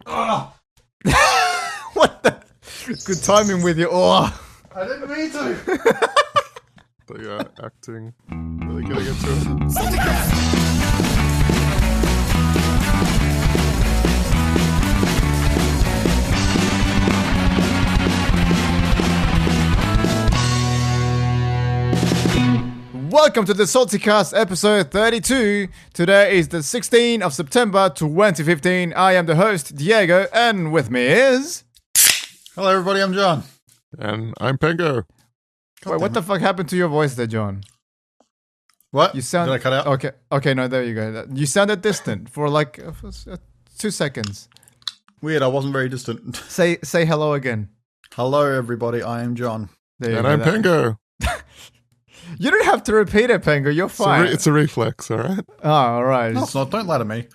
Oh. What the? Good timing with you. Oh. I didn't mean to. The acting. Really getting into it. Welcome to the SaltyCast episode 32. Today is the 16th of September 2015. I am the host, Diego, and with me is... Hello, everybody. I'm John. And I'm Pengo. Wait, what the fuck happened to your voice there, John? What? You sound... Did I cut out? Okay, no, there you go. You sounded distant for like 2 seconds. Weird. I wasn't very distant. Say hello again. Hello, everybody. I am John. There you And go. I'm Pengo. You don't have to repeat it, Pengo. You're fine. It's a reflex, alright? Oh, all right. No, it's not. Don't lie to me.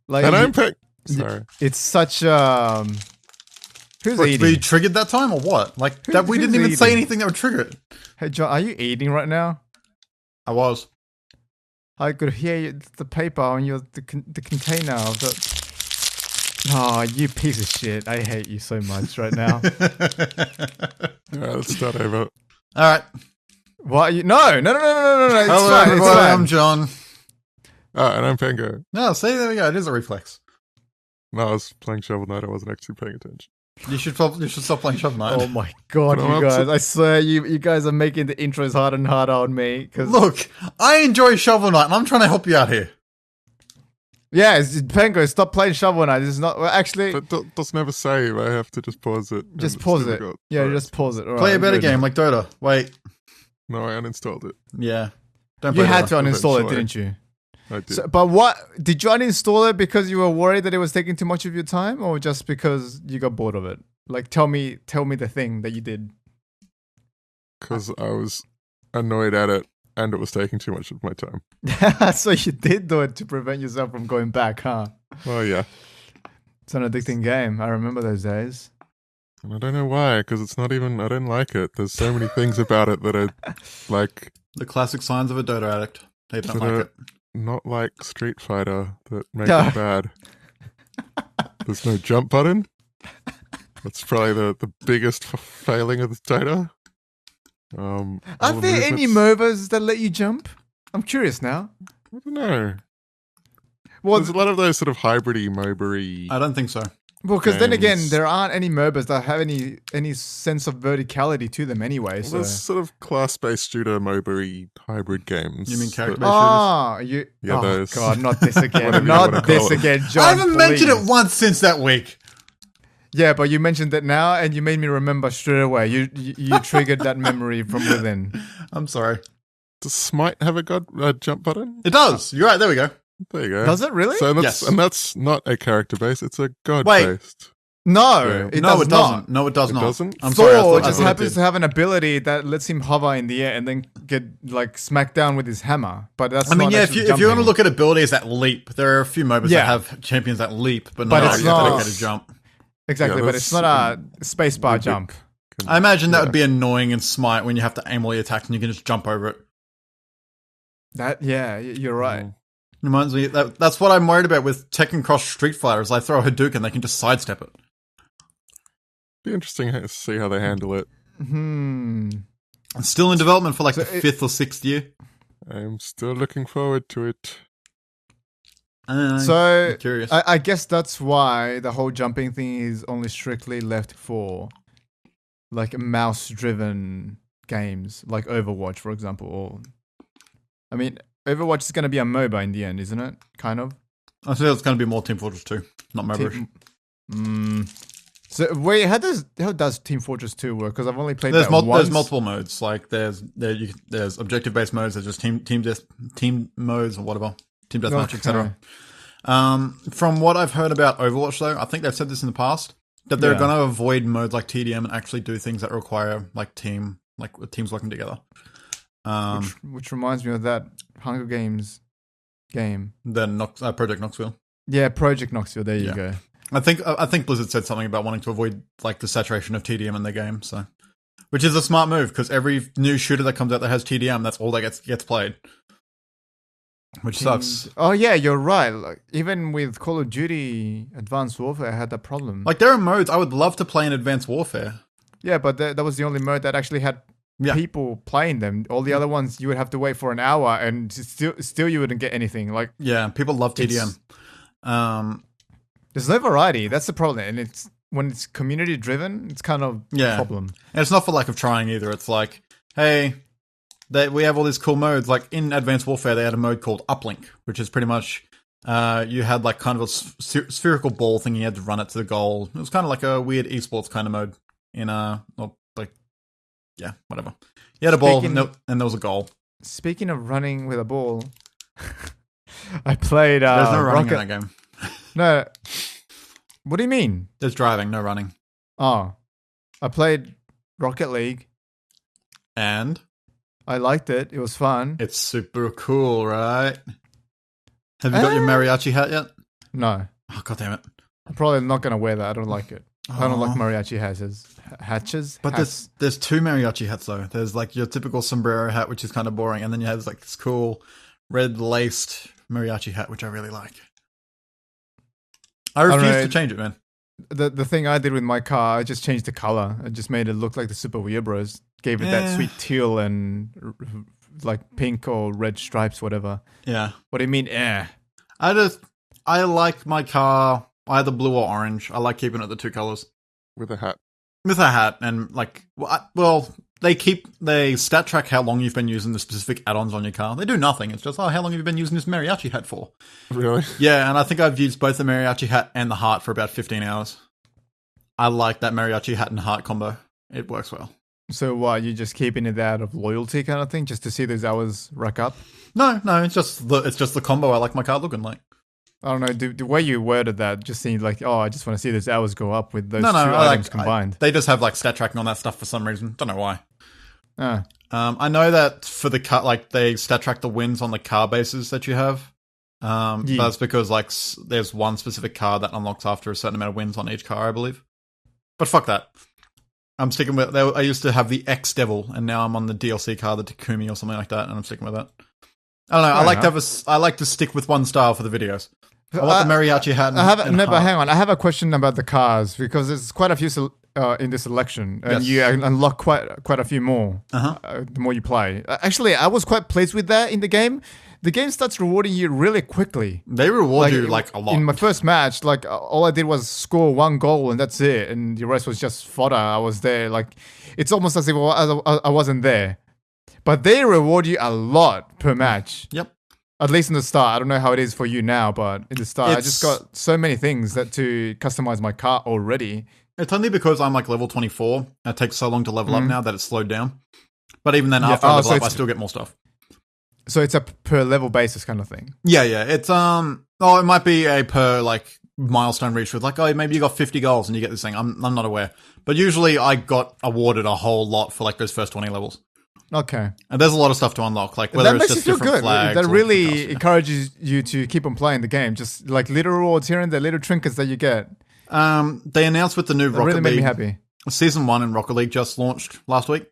Like, And I'm Peng. Sorry. It's such Who's What, eating? were you triggered that time or what? Like, that we didn't who's even say eating? anything that would trigger it. Hey, John, are you eating right now? I was. I could hear the paper on the container of the... Oh, you piece of shit. I hate you so much right now. Alright, let's start over. All right. What? No. It's Hello, fine, everybody. it's fine. I'm John. Oh, and I'm Pengo. No, see, there we go. It is a reflex. No, I was playing Shovel Knight. I wasn't actually paying attention. You should stop playing Shovel Knight. Oh my god, But you I'm guys. upset. I swear, you guys are making the intros harder and harder on me. Cause, Look, I enjoy Shovel Knight, and I'm trying to help you out here. yeah, Pengo, stop playing Shovel Knight. This is not... Well, actually, But does never save. I have to just pause it. just and pause it's it. difficult. Yeah, Alright. just pause it. All Play a right, better good. game like Dota. Wait. No, I uninstalled it. Yeah. Don't You play had Dota. to uninstall it, eventually. didn't you? I did. So, but what... Did you uninstall it because you were worried that it was taking too much of your time? Or just because you got bored of it? Like, tell me the thing that you did. Because I was annoyed at it and it was taking too much of my time. So you did do it to prevent yourself from going back, huh? Oh, yeah. It's an addicting game. I remember those days. And I don't know why, because it's not even... I don't like it. There's so many things about it that are, like, The classic signs of a Dota addict. They don't that like are it. not like Street Fighter that make Yeah. it bad. There's no jump button. That's probably the biggest failing of the Dota. All Are the there any movements- MOBAs that let you jump? I'm curious now. I don't know. Well, There's a lot of those sort of hybrid-y, MOBA-y. I don't think so. because then again, games. there aren't any MOBAs that have any sense of verticality to them anyway. So. There's sort of class-based shooter, MOBA-y hybrid games. You mean character-based? Ah, you. Yeah, oh those. God, not this again. Whatever you wanna Not this call it. again, John. I haven't mentioned please. it once since that week. Yeah, but you mentioned it now, and you made me remember straight away. You triggered that memory from within. I'm sorry. Does Smite have a jump button? It does. You're right. There we go. There you go. Does it really? So Yes. and that's not a character-based, it's a god-based. No, Yeah. it No, does it not. doesn't. No, it does It not. doesn't? I'm sorry. I Thor thought just it happens did. to have an ability that lets him hover in the air and then get like smacked down with his hammer. But that's I mean, not yeah. If actually you want to jumping. look at abilities that leap, there are a few MOBAs Yeah. that have champions that leap, but But not it's a not- dedicated jump. exactly, Yeah, but it's not a spacebar Rubik jump. can- I imagine that Yeah. would be annoying in Smite when you have to aim all your attacks and you can just jump over it. You're right. Mm. Reminds me that's what I'm worried about with Tekken Cross Street Fighter. Is I throw a Hadouken, they can just sidestep it. Be interesting to see how they handle it. It's still in development for like So the it- 5th or 6th year. I'm still looking forward to it. So I'm curious. I guess that's why the whole jumping thing is only strictly left for like mouse-driven games, like Overwatch, for example. Or, I mean, Overwatch is going to be a MOBA in the end, isn't it? Kind of. I think it's going to be more Team Fortress 2, not MOBA. So wait, how does Team Fortress 2 work? Because I've only played There's, that once. there's multiple modes. Like there's objective-based modes. There's just team modes or whatever, team deathmatch, etc. From what I've heard about Overwatch, though, I think they've said this in the past that they're Yeah. going to avoid modes like TDM and actually do things that require like teams working together. Which reminds me of that Hunger Games game. Then Project Knoxville. Yeah, Project Knoxville. There you Yeah. go. I think Blizzard said something about wanting to avoid like the saturation of TDM in their game, so which is a smart move because every new shooter that comes out that has TDM, that's all that gets played. which sucks. Oh yeah, you're right. Like, even with Call of Duty Advanced Warfare, I had that problem. Like there are modes I would love to play in Advanced Warfare. Yeah, but that was the only mode that actually had Yeah. people playing them. All the other ones, you would have to wait for an hour, and still you wouldn't get anything. Like, Yeah, people love TDM. there's no variety. That's the problem, and it's when it's community driven, it's kind of a problem. And it's not for lack of trying either. It's like, hey, we have all these cool modes. Like in Advanced Warfare, they had a mode called Uplink, which is pretty much you had like kind of a spherical ball thing. You had to run it to the goal. It was kind of like a weird esports kind of mode in whatever. You had a ball and there was a goal. Speaking of running with a ball, I played. There's no running in that game. No. What do you mean? There's driving, no running. Oh, I played Rocket League. And? I liked it. It was fun. It's super cool, right? Have you got your mariachi hat yet? No. Oh, God damn it. I'm probably not going to wear that. I don't like it. I don't like mariachi hatches. But there's two mariachi hats, though. There's like your typical sombrero hat, which is kind of boring. And then you have like this cool red-laced mariachi hat, which I really like. I refuse to change it, man. The thing I did with my car, I just changed the color. I just made it look like the Super Weird Bros. Gave it that sweet teal and like pink or red stripes, whatever. Yeah. What do you mean, I like my car either blue or orange. I like keeping it the two colors. With a hat. With a hat. And like, they stat track how long you've been using the specific add-ons on your car. They do nothing. It's just, how long have you been using this mariachi hat for? Really? Yeah, and I think I've used both the mariachi hat and the heart for about 15 hours. I like that mariachi hat and heart combo. It works well. So what, you just keeping it out of loyalty kind of thing, just to see those hours rack up? No, it's just the combo I like my car looking like. I don't know, the way you worded that just seemed like, I just want to see those hours go up with those two items combined. They just have like stat tracking on that stuff for some reason. Don't know why. Ah. I know that for the car, like they stat track the wins on the car bases that you have. That's because like there's one specific car that unlocks after a certain amount of wins on each car, I believe. But fuck that. I'm sticking with. I used to have the X Devil, and now I'm on the DLC car, the Takumi or something like that, and I'm sticking with that. I don't know. I like to stick with one style for the videos. I want the mariachi hat. But hang on. I have a question about the cars because there's quite a few in this selection, and you unlock quite a few more the more you play. Actually, I was quite pleased with that in the game. The game starts rewarding you really quickly. They reward you like a lot. In my first match, like all I did was score one goal and that's it, and the rest was just fodder. I was there, like it's almost as if I wasn't there. But they reward you a lot per match. Yep. At least in the start. I don't know how it is for you now, but in the start, I just got so many things to customize my car already. It's only because I'm like level 24. It takes so long to level up now that it's slowed down. But even then, after I level up, I still get more stuff. So it's a per level basis kind of thing. Yeah. It's it might be a per like milestone reach with like, maybe you got 50 goals and you get this thing. I'm not aware. But usually I got awarded a whole lot for like those first 20 levels. Okay. And there's a lot of stuff to unlock, like whether it's just different flags. That really encourages you to keep on playing the game. Just like little rewards here and there, little trinkets that you get. They announced with the new Rocket League. Really made me happy. Season 1 in Rocket League just launched last week.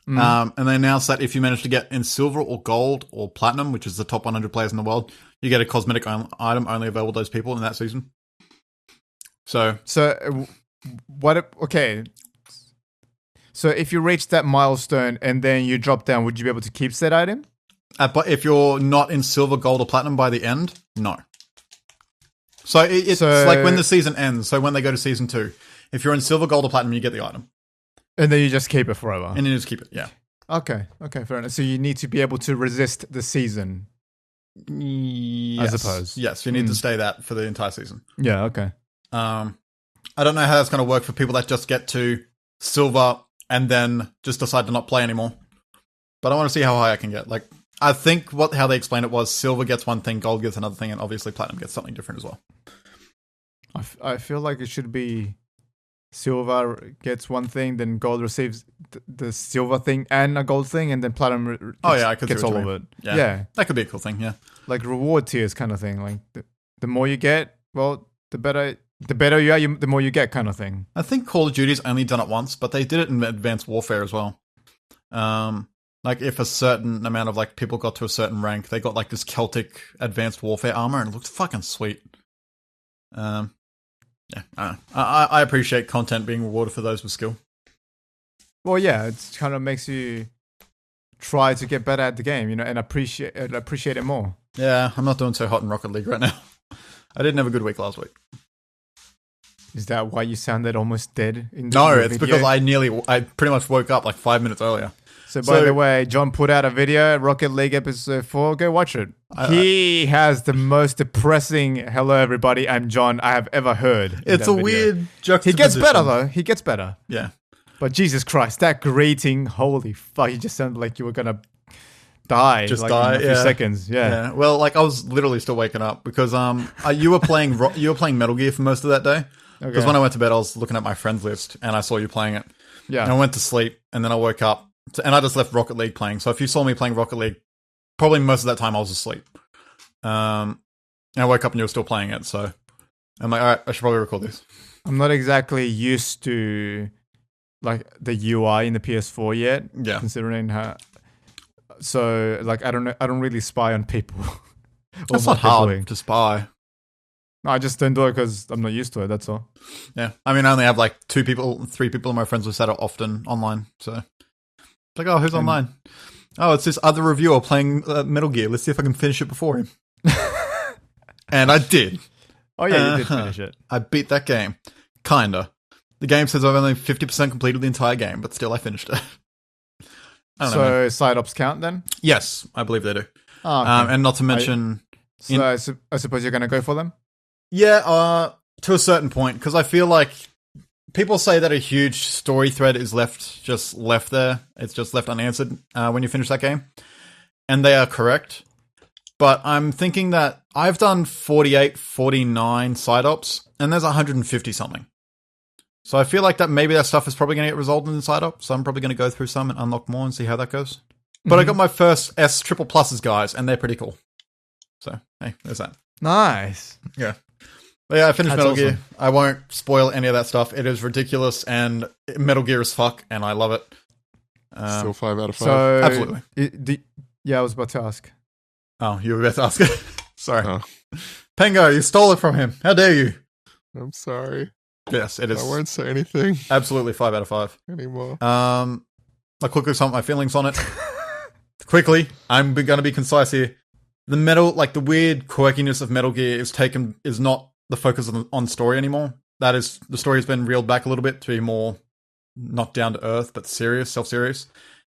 And they announced that if you manage to get in silver or gold or platinum, which is the top 100 players in the world, you get a cosmetic item only available to those people in that season. So what? Okay. So if you reach that milestone and then you drop down, would you be able to keep said item? But if you're not in silver, gold, or platinum by the end, no. So it's like when the season ends. So when they go to season 2, if you're in silver, gold, or platinum, you get the item. And then you just keep it forever. And then you just keep it, yeah. Okay, fair enough. So you need to be able to resist the season. Yes. I suppose. Yes, you need to stay that for the entire season. Yeah, okay. I don't know how that's going to work for people that just get to silver and then just decide to not play anymore. But I want to see how high I can get. Like, I think how they explained it was silver gets one thing, gold gets another thing, and obviously platinum gets something different as well. I feel like it should be silver gets one thing, then gold receives the silver thing and a gold thing, and then platinum gets all of it. Yeah. That could be a cool thing, yeah. Like reward tiers kind of thing. Like the more you get, well, the better you are, the more you get kind of thing. I think Call of Duty's only done it once, but they did it in Advanced Warfare as well. Like if a certain amount of like people got to a certain rank, they got like this Celtic advanced warfare armor, and it looked fucking sweet. Yeah, I appreciate content being rewarded for those with skill. Well, yeah, it kind of makes you try to get better at the game, and appreciate it more. Yeah, I'm not doing so hot in Rocket League right now. I didn't have a good week last week. Is that why you sounded almost dead? No, it's because I pretty much woke up like 5 minutes earlier. So by the way, John put out a video, Rocket League episode 4. Go watch it. He has the most depressing "Hello everybody, I'm John" I have ever heard. It's a weird juxtaposition. He gets better though. He gets better. Yeah. But Jesus Christ, that greeting, holy fuck! You just sounded like you were gonna die. Just like, die in a few seconds. Yeah. Well, like I was literally still waking up because you were playing Metal Gear for most of that day. Because when I went to bed, I was looking at my friends list and I saw you playing it. Yeah. And I went to sleep and then I woke up and I just left Rocket League playing. So if you saw me playing Rocket League, probably most of that time I was asleep. And I woke up and you were still playing it. So I'm like, all right, I should probably record this. I'm not exactly used to like the UI in the PS4 yet. Yeah. Considering how. So like I don't really spy on people. It's not hard to spy. No, I just don't do it because I'm not used to it. That's all. Yeah, I mean, I only have like 3 people of my friends with that are often online. So it's like, oh, who's online? Oh, it's this other reviewer playing Metal Gear. Let's see if I can finish it before him. And I did. Oh yeah, you did finish it. I beat that game, kinda. The game says I've only 50% completed the entire game, but still I finished it. So side ops count then? Yes, I believe they do. Oh, okay. And not to mention, I suppose you're going to go for them. Yeah, to a certain point, because I feel like people say that a huge story thread is left there. It's just left unanswered when you finish that game. And they are correct. But I'm thinking that I've done 48, 49 side ops, and there's 150 something. So I feel like that maybe that stuff is probably going to get resolved in the side ops. So I'm probably going to go through some and unlock more and see how that goes. But I got my first S triple pluses, guys, and they're pretty cool. So, hey, there's that. Nice. Yeah. But yeah, I finished Metal Gear. Awesome. I won't spoil any of that stuff. It is ridiculous and Metal Gear is fuck, and I love it. Still 5 out of 5. So, absolutely. Yeah, I was about to ask. Oh, you were about to ask it? Sorry. Oh. Pango, you stole it from him. How dare you? I'm sorry. Yes, it is. I won't say anything. Absolutely 5 out of 5. Anymore. I'll quickly sum up my feelings on it. Quickly, I'm going to be concise here. The weird quirkiness of Metal Gear is not the focus on story anymore. That is, the story has been reeled back a little bit to be more not down to earth, but serious, self-serious.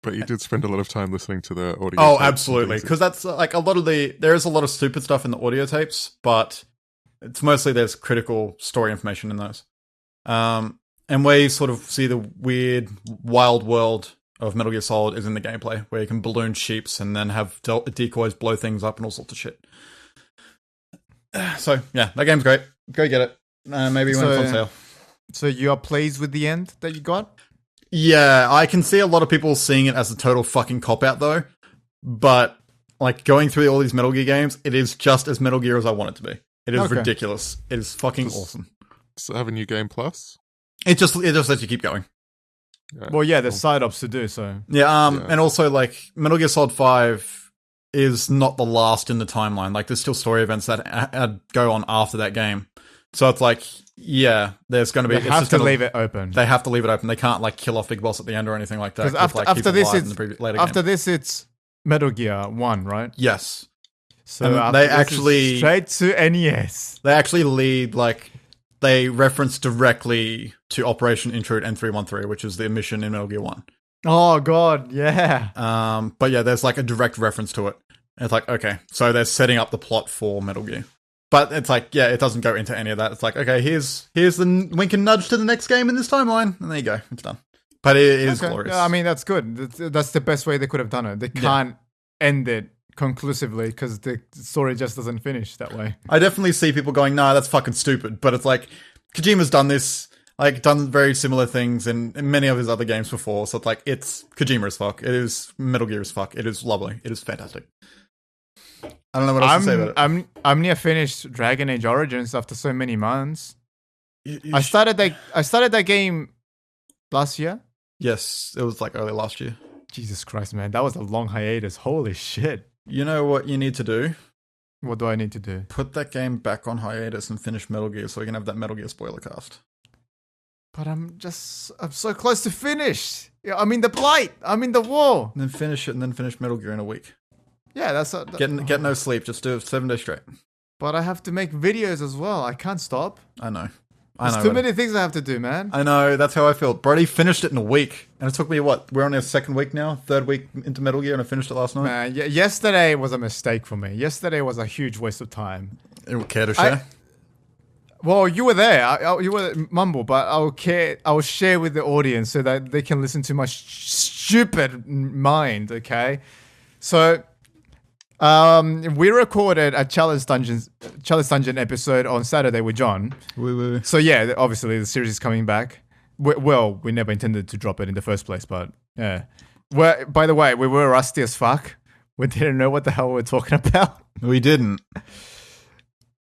But you did spend a lot of time listening to the audio. Oh, absolutely. Because that's like there is a lot of stupid stuff in the audio tapes, but it's mostly there's critical story information in those. And where you sort of see the weird, wild world of Metal Gear Solid is in the gameplay, where you can balloon sheeps and then have decoys blow things up and all sorts of shit. So, yeah, that game's great. Go get it. Maybe when it's on sale. So you are pleased with the end that you got? Yeah, I can see a lot of people seeing it as a total fucking cop-out, though. But, like, going through all these Metal Gear games, it is just as Metal Gear as I want it to be. It is ridiculous. It is fucking awesome. Does it have a new game plus? It just lets you keep going. Yeah. Well, yeah, there's side ops to do, so... Yeah, and also, like, Metal Gear Solid 5 is not the last in the timeline. Like, there's still story events that go on after that game. So it's like, yeah, there's going to be... They have to leave it open. They have to leave it open. They can't, like, kill off Big Boss at the end or anything like that. Because after this, it's Metal Gear 1, right? Yes. So they actually... Straight to NES. They actually lead, like... They reference directly to Operation Intrude N313, which is the mission in Metal Gear 1. Oh, God, yeah. But yeah, there's like a direct reference to it. It's like, okay, so they're setting up the plot for Metal Gear. But it's like, yeah, it doesn't go into any of that. It's like, okay, here's the wink and nudge to the next game in this timeline. And there you go, it's done. But it is glorious. Yeah, I mean, that's good. That's the best way they could have done it. They can't end it conclusively because the story just doesn't finish that way. I definitely see people going, nah, that's fucking stupid. But it's like, Kojima's done this, like, done very similar things in many of his other games before. So it's like, it's Kojima as fuck. It is Metal Gear as fuck. It is lovely. It is fantastic. I don't know what else to say about it. I'm near finished Dragon Age Origins after so many months. I started that game last year. Yes, it was like early last year. Jesus Christ, man. That was a long hiatus. Holy shit. You know what you need to do? What do I need to do? Put that game back on hiatus and finish Metal Gear so we can have that Metal Gear spoiler cast. But I'm so close to finish. Yeah, I'm in the blight. I'm in the war. And then finish it and then finish Metal Gear in a week. Yeah, Get no sleep. Just do it 7 days straight. But I have to make videos as well. I can't stop. I know. There's too many things I have to do, man. I know. That's how I feel. Brody finished it in a week. And it took me, what? We're on our second week now? Third week into Metal Gear and I finished it last night? Man, yesterday was a mistake for me. Yesterday was a huge waste of time. Care to share? Well, you were there. You were Mumble, but I'll share with the audience so that they can listen to my stupid mind, okay? So... we recorded a Chalice Dungeon episode on Saturday with John. So yeah, obviously the series is coming back. We never intended to drop it in the first place, but yeah. Well, by the way, we were rusty as fuck. We didn't know what the hell we were talking about. We didn't.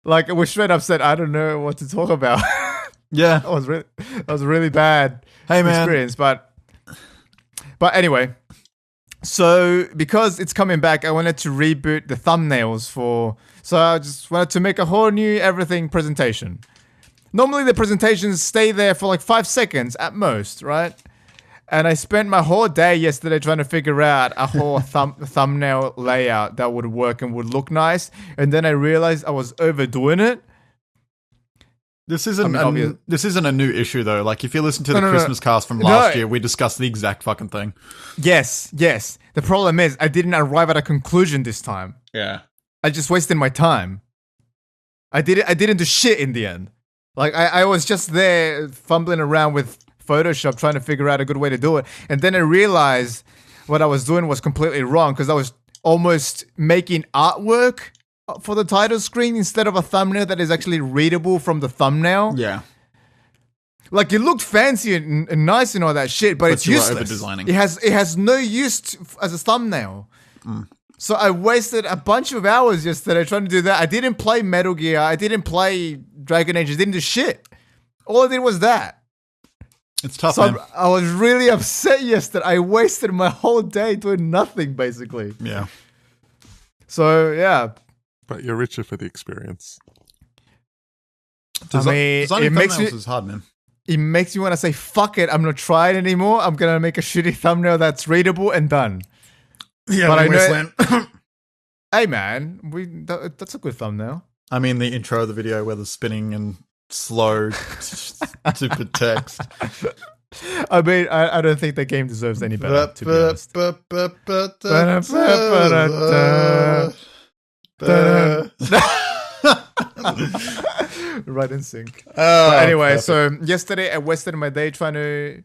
Like we straight up said, I don't know what to talk about. Yeah, that was really bad. Hey man, experience, but anyway. So, because it's coming back, I wanted to reboot the thumbnails so I just wanted to make a whole new everything presentation. Normally the presentations stay there for like 5 seconds at most, right? And I spent my whole day yesterday trying to figure out a whole thumbnail layout that would work and would look nice. And then I realized I was overdoing it. This isn't a new issue though. Like if you listen to the Christmas cast from last year, we discussed the exact fucking thing. Yes. The problem is I didn't arrive at a conclusion this time. Yeah. I just wasted my time. I didn't do shit in the end. Like I was just there fumbling around with Photoshop trying to figure out a good way to do it. And then I realized what I was doing was completely wrong because I was almost making artwork for the title screen instead of a thumbnail that is actually readable from the thumbnail. Yeah. Like it looked fancy and nice and all that shit, but it's useless. Over-designing. It has no use as a thumbnail. So I wasted a bunch of hours yesterday trying to do that. I didn't play Metal Gear. I didn't play Dragon Age. I didn't do shit. All I did was that. It's tough, so man. I was really upset yesterday. I wasted my whole day doing nothing, basically. Yeah. So, yeah. But you're richer for the experience. Designing thumbnails is hard, man. It makes me want to say, fuck it, I'm not trying anymore. I'm going to make a shitty thumbnail that's readable and done. Yeah, but I know. Hey, man, that's a good thumbnail. I mean, the intro of the video where the spinning and slow, super text. I mean, I don't think the game deserves any better, to be honest. Right in sync. Anyway, perfect. So yesterday I wasted my day trying to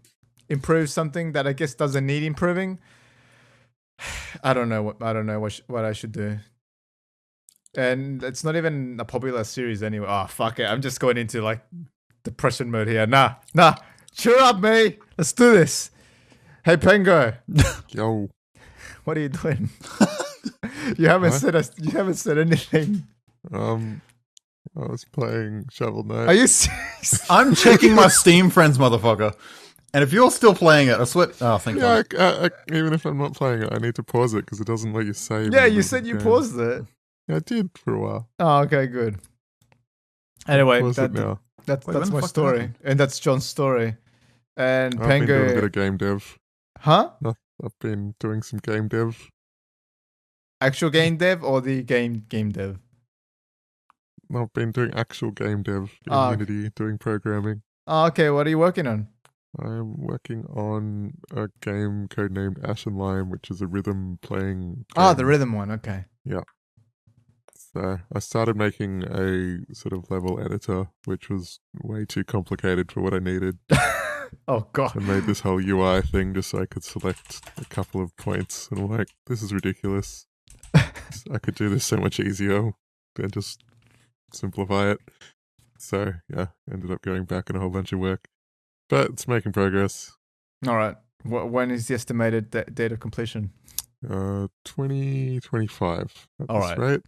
improve something that I guess doesn't need improving. I don't know what I should do. And it's not even a popular series anyway. Oh, fuck it. I'm just going into like depression mode here. Nah. Cheer up, me. Let's do this. Hey, Pengo. Yo. What are you doing? You haven't said anything. I was playing Shovel Knight. Are you serious? I'm checking my Steam friends, motherfucker. And if you're still playing it, I swear. Oh, thank God. Even if I'm not playing it, I need to pause it because it doesn't let you save. Yeah, you said you paused it. Yeah, I did for a while. Oh, okay, good. Anyway, that's my story, and that's John's story. And I've been doing a bit of game dev. Huh? I've been doing some game dev. Actual game dev or the game dev? I've been doing actual game dev in Unity, doing programming. Oh, okay. What are you working on? I'm working on a game codenamed Ash and Lime, which is a rhythm playing game. Oh, the rhythm one. Okay. Yeah. So I started making a sort of level editor, which was way too complicated for what I needed. Oh, God. I made this whole UI thing just so I could select a couple of points. And I'm like, this is ridiculous. I could do this so much easier than just simplify it. So, yeah, ended up going back on a whole bunch of work. But it's making progress. All right. When is the estimated date of completion? 2025. All right. Right?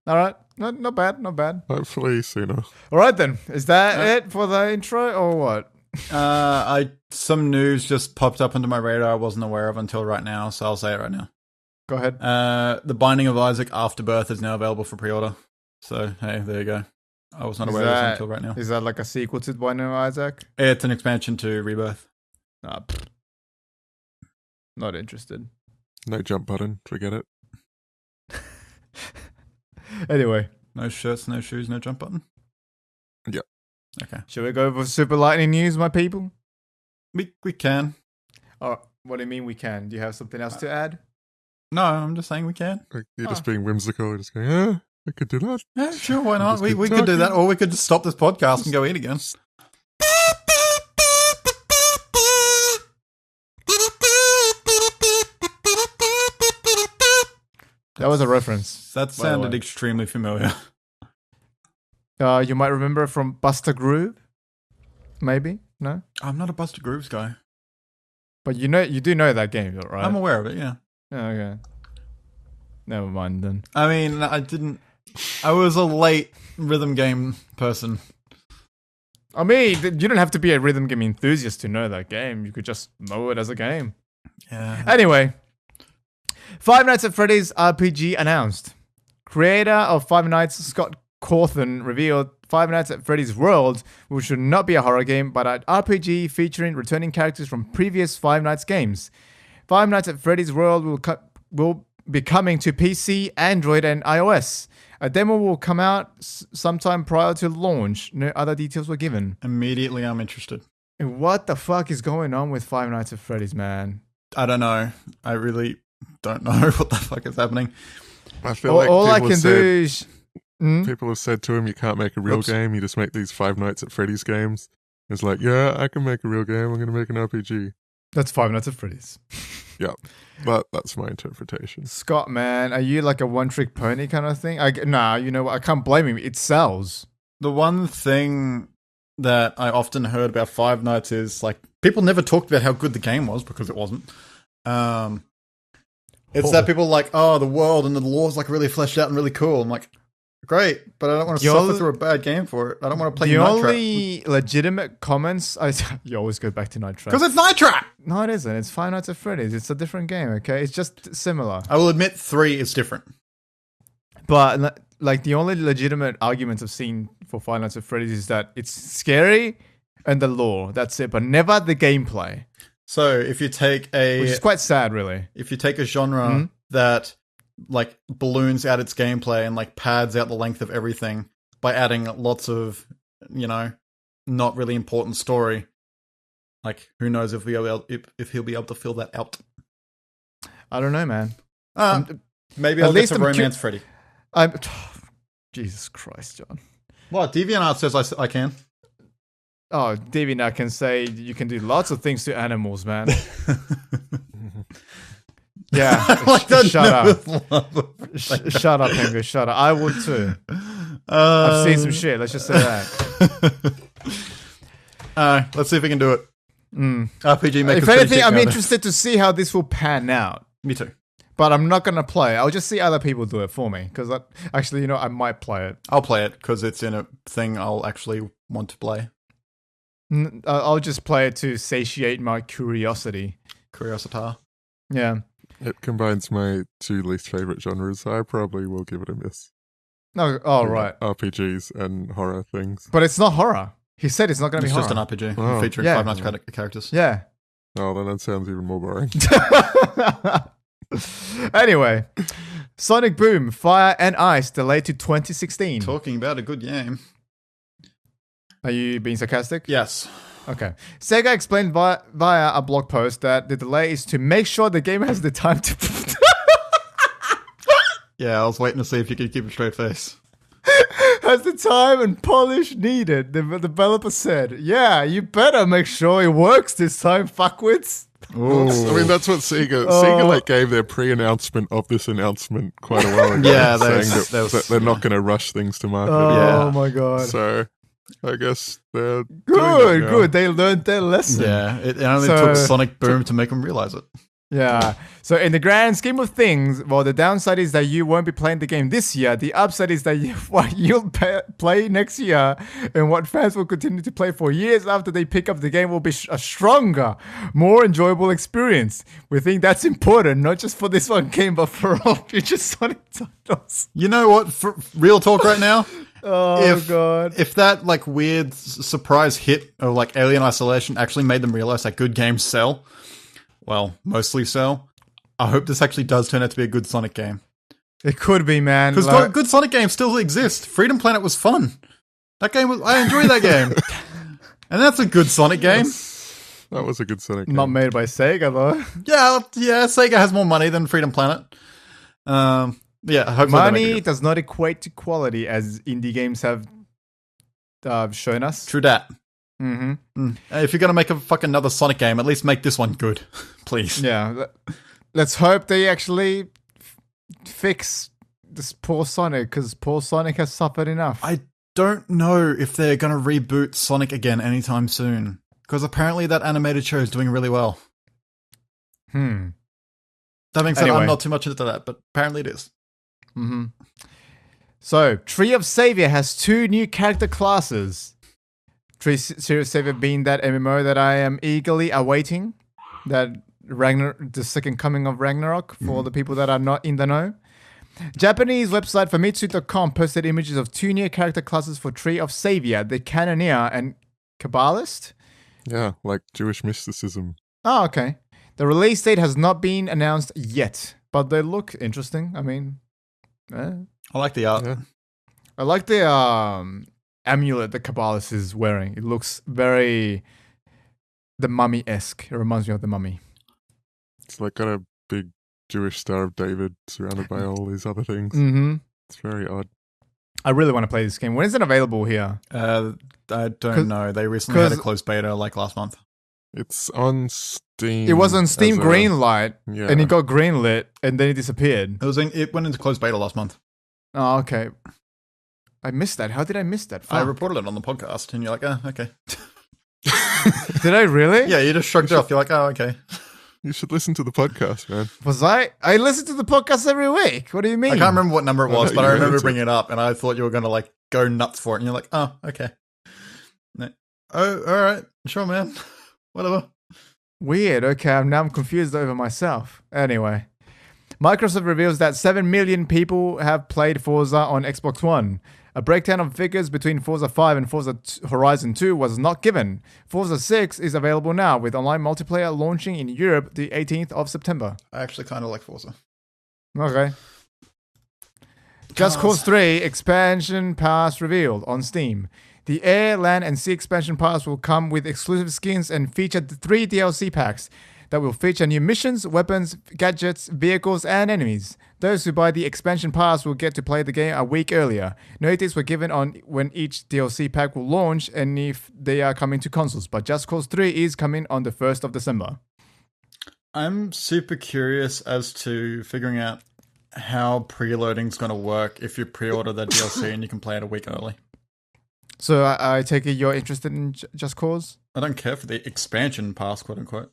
All right. Not bad. Hopefully sooner. All right, then. Is that it for the intro or what? Some news just popped up into my radar I wasn't aware of until right now, so I'll say it right now. Go ahead. The Binding of Isaac Afterbirth is now available for pre-order. So, hey, there you go. I was not aware of this until right now. Is that like a sequel to Binding of Isaac? It's an expansion to Rebirth. Not interested. No jump button. Forget it. Anyway. No shirts, no shoes, no jump button? Yep. Okay. Shall we go for Super Lightning News, my people? We can. Oh, what do you mean we can? Do you have something else to add? No, I'm just saying we can. Like, you're just being whimsical. You're just going, I could do that. Yeah, sure, why not? Just We keep could do that, talking. or we could just stop this podcast and go eat again. That was a reference. That by the sounded way. extremely familiar. You might remember it from Buster Groove? Maybe? No? I'm not a Buster Grooves guy. But you do know that game, right? I'm aware of it, yeah. Oh, okay. Never mind then. I mean, I was a late rhythm game person. I mean, you don't have to be a rhythm game enthusiast to know that game. You could just know it as a game. Yeah. Anyway, Five Nights at Freddy's RPG announced. Creator of Five Nights, Scott Cawthon, revealed Five Nights at Freddy's World, which should not be a horror game, but an RPG featuring returning characters from previous Five Nights games. Five Nights at Freddy's World will be coming to PC, Android, and iOS. A demo will come out sometime prior to launch. No other details were given. Immediately, I'm interested. What the fuck is going on with Five Nights at Freddy's, man? I don't know. I really don't know what the fuck is happening. I feel like all I people can have do said, is... people have said to him, you can't make a real Oops. game. You just make these Five Nights at Freddy's games. It's like, yeah, I can make a real game. I'm going to make an RPG. That's Five Nights at Freddy's. Yeah, but that's my interpretation. Scott, man, are you like a one-trick pony kind of thing? Nah, you know what? I can't blame him. It sells. The one thing that I often heard about Five Nights is, like, people never talked about how good the game was because it wasn't. It's that people are like, oh, the world and the lore's like really fleshed out and really cool. I'm like, great, but I don't want to suffer through a bad game for it. I don't want to play The Night only legitimate comments... you always go back to Night Trap. because it's Night Trap. No, it isn't. It's Five Nights at Freddy's. It's a different game, okay? It's just similar. I will admit 3 is different. But like the only legitimate argument I've seen for Five Nights at Freddy's is that it's scary and the lore. That's it, but never the gameplay. So if you take Which is quite sad, really. if you take a genre that like balloons out its gameplay and like pads out the length of everything by adding lots of, you know, not really important story, like who knows if he'll be able to fill that out. I don't know, man. Maybe at I'll get least to I'm Romance Freddy. Jesus Christ, John. What? DeviantArt says I can. Oh, DeviantArt can say you can do lots of things to animals, man. Yeah, Like that shut up. nervous Shut up, Pengu. Shut up. I would too. I've seen some shit. Let's just say that. Let's see if we can do it. RPG Maker. If anything, I'm interested to see how this will pan out. Me too. But I'm not going to play. I'll just see other people do it for me. Because actually, you know, I might play it. I'll play it because it's in a thing I'll actually want to play. I'll just play it to satiate my curiosity. Curiosita. Yeah. It combines my 2 least favorite genres, so I probably will give it a miss. No, oh, right. RPGs and horror things. But it's not horror. He said it's not going to be It's horror. just an RPG Oh. featuring Yeah. Five Nights characters. Yeah. Oh, then that sounds even more boring. Anyway, Sonic Boom, Fire and Ice delayed to 2016. Talking about a good game. Are you being sarcastic? Yes. Okay. Sega explained via a blog post that the delay is to make sure the game has the time to... Yeah, I was waiting to see if you could keep a straight face. has the time and polish needed, the developer said. Yeah, you better make sure it works this time, fuckwits. I mean, that's what Sega like gave their pre-announcement of this announcement quite a while ago. Yeah, saying that was- that they're not going to rush things to market. Oh Yeah. my god. So, I guess they're doing Good, that now. good. They learned their lesson. Yeah, it only So- took Sonic Boom to make them realize it. Yeah. So in the grand scheme of things, well, the downside is that you won't be playing the game this year. The upside is that what you'll play next year and what fans will continue to play for years after they pick up the game will be a stronger, more enjoyable experience. We think that's important, not just for this one game, but for all future Sonic titles. You know what? For real talk right now. God. If that like weird surprise hit of like Alien Isolation actually made them realize that good games sell, well, mostly sell, I hope this actually does turn out to be a good Sonic game. It could be, man. Because good Sonic games still exist. Freedom Planet was fun. That game was, I enjoyed that game. And that's a good Sonic game. That was a good Sonic game. Not made by Sega, though. Yeah, Sega has more money than Freedom Planet. Yeah, hopefully money does not equate to quality, as indie games have shown us. True that. Mm-hmm. If you're going to make a fucking another Sonic game, at least make this one good. Please. Yeah. Let's hope they actually fix this poor Sonic, because poor Sonic has suffered enough. I don't know if they're going to reboot Sonic again anytime soon, because apparently that animated show is doing really well. That being said, Anyway. I'm not too much into that, but apparently it is. Mm-hmm. So, Tree of Savior has 2 new character classes. Tree of Savior being that MMO that I am eagerly awaiting, that the second coming of Ragnarok for the people that are not in the know. Japanese website Famitsu.com posted images of 2 new character classes for Tree of Savior, the Cannoneer and Kabbalist. Yeah, like Jewish mysticism. Oh, okay. The release date has not been announced yet, but they look interesting. I mean, I like the art. Yeah. I like the amulet that Kabbalist is wearing. It looks very the Mummy-esque. It reminds me of the Mummy. It's like got a big Jewish Star of David surrounded by all these other things. Mm-hmm. It's very odd. I really want to play this game. When is it available here? I don't know. They recently had a closed beta like last month. It's on Steam. It was on Steam Greenlight, Yeah. and it got greenlit, and then it disappeared. It went into closed beta last month. Oh, okay. I missed that. How did I miss that? I Fuck. reported it on the podcast, and you're like, okay. Did I really? Yeah, you just shrugged it off. You're like, oh, okay. You should listen to the podcast, man. Was I? I listen to the podcast every week. What do you mean? I can't remember what number it was, but I You remember answered. bringing it up, and I thought you were going to like go nuts for it, and you're like, oh, okay. No. Oh, all right. Sure, man. Whatever. Weird. Okay, now I'm confused over myself. Anyway, Microsoft reveals that 7 million people have played Forza on Xbox One. A breakdown of figures between Forza 5 and Forza Horizon 2 was not given. Forza 6 is available now, with online multiplayer launching in Europe the 18th of September. I actually kind of like Forza. Okay. Just Cause 3 expansion pass revealed on Steam. The Air, Land, and Sea expansion pass will come with exclusive skins and feature 3 DLC packs that will feature new missions, weapons, gadgets, vehicles, and enemies. Those who buy the expansion pass will get to play the game a week earlier. Notice were given on when each DLC pack will launch and if they are coming to consoles, but Just Cause 3 is coming on the 1st of December. I'm super curious as to figuring out how preloading's going to work if you pre-order the DLC and you can play it a week early. So I take it you're interested in Just Cause? I don't care for the expansion pass, quote unquote.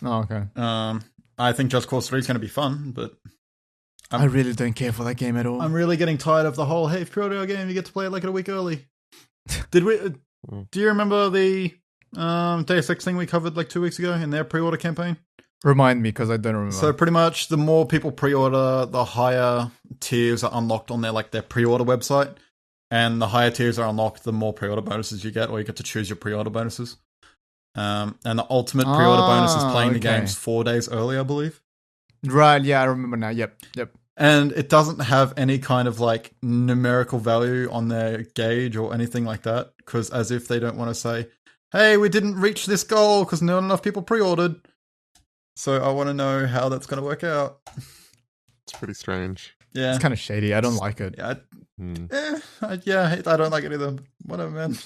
Oh, okay. I think Just Cause 3 is going to be fun, but I really don't care for that game at all. I'm really getting tired of the whole, hey, if you pre-order a game, you get to play it like a week early. Do you remember the Deus Ex thing we covered like 2 weeks ago in their pre-order campaign? Remind me, because I don't remember. So pretty much the more people pre-order, the higher tiers are unlocked on their pre-order website. And the higher tiers are unlocked, the more pre-order bonuses you get, or you get to choose your pre-order bonuses. And the ultimate pre-order bonus is playing the games 4 days early, I believe. Right, yeah, I remember now. Yep. And it doesn't have any kind of like numerical value on their gauge or anything like that, because as if they don't want to say, hey, we didn't reach this goal because not enough people pre-ordered. So I want to know how that's going to work out. It's pretty strange. Yeah. It's kind of shady. I don't like it. Yeah, I don't like it either. Whatever, man.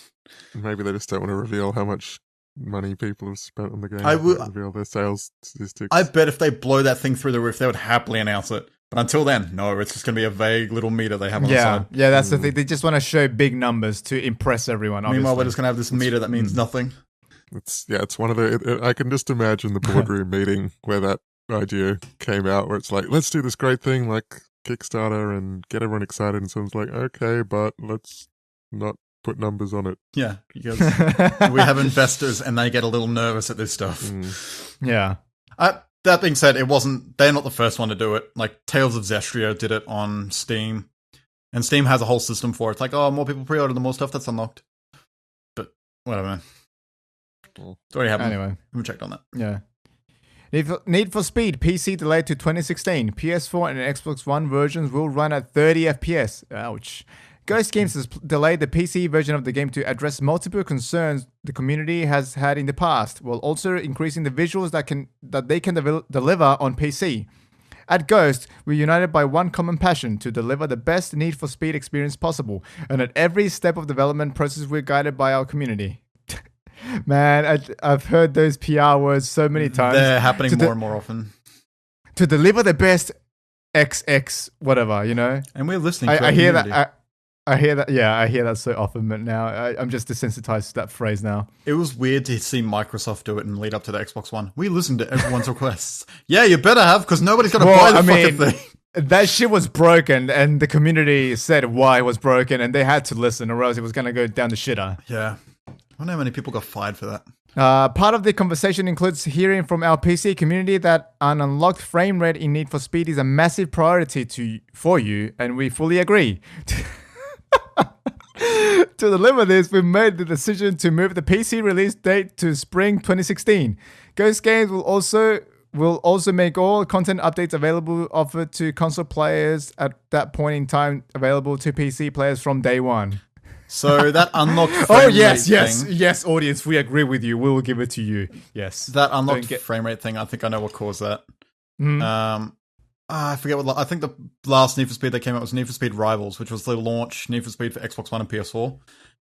Maybe they just don't want to reveal how much money people have spent on the game. I would reveal their sales statistics. I bet if they blow that thing through the roof, they would happily announce it. But until then, no, it's just going to be a vague little meter they have on the side. Yeah, that's the thing. They just want to show big numbers to impress everyone. Obviously. Meanwhile, we're just going to have this meter that means nothing. It's one of the. I can just imagine the boardroom meeting where that idea came out where it's like, let's do this great thing like Kickstarter and get everyone excited, and someone's like, okay, but let's not put numbers on it. Yeah, because we have investors and they get a little nervous at this stuff. Yeah. That being said, they're not the first one to do it. Like, Tales of Zestria did it on Steam. And Steam has a whole system for it. It's like, oh, more people pre-order, the more stuff that's unlocked. But, whatever, man. It's already happened. Anyway. I haven't checked on that. Yeah. Need for Speed PC delayed to 2016. PS4 and Xbox One versions will run at 30 FPS. Ouch. Ghost Games has delayed the PC version of the game to address multiple concerns the community has had in the past, while also increasing the visuals that they can deliver on PC. At Ghost, we're united by one common passion: to deliver the best Need for Speed experience possible, and at every step of development process, we're guided by our community. Man, I've heard those PR words so many times. They're happening more and more often. To deliver the best XX whatever, you know? And we're listening to I hear community. that. I hear that. Yeah, I hear that so often, but now I'm just desensitized to that phrase now. It was weird to see Microsoft do it and lead up to the Xbox One. We listened to everyone's requests. Yeah, you better have, because nobody's going to buy the fucking thing. That shit was broken, and the community said why it was broken, and they had to listen, or else it was going to go down the shitter. Yeah. I wonder how many people got fired for that. Part of the conversation includes hearing from our PC community that an unlocked frame rate in Need for Speed is a massive priority for you, and we fully agree. To deliver this, we've made the decision to move the PC release date to spring 2016. Ghost Games will also make all content updates available offered to console players at that point in time available to PC players from day one. So that unlocked frame rate thing, yes, audience, we agree with you. We will give it to you. Yes. That unlocked frame rate thing, I think I know what caused that. I forget what. I think the last Need for Speed that came out was Need for Speed Rivals, which was the launch Need for Speed for Xbox One and PS4.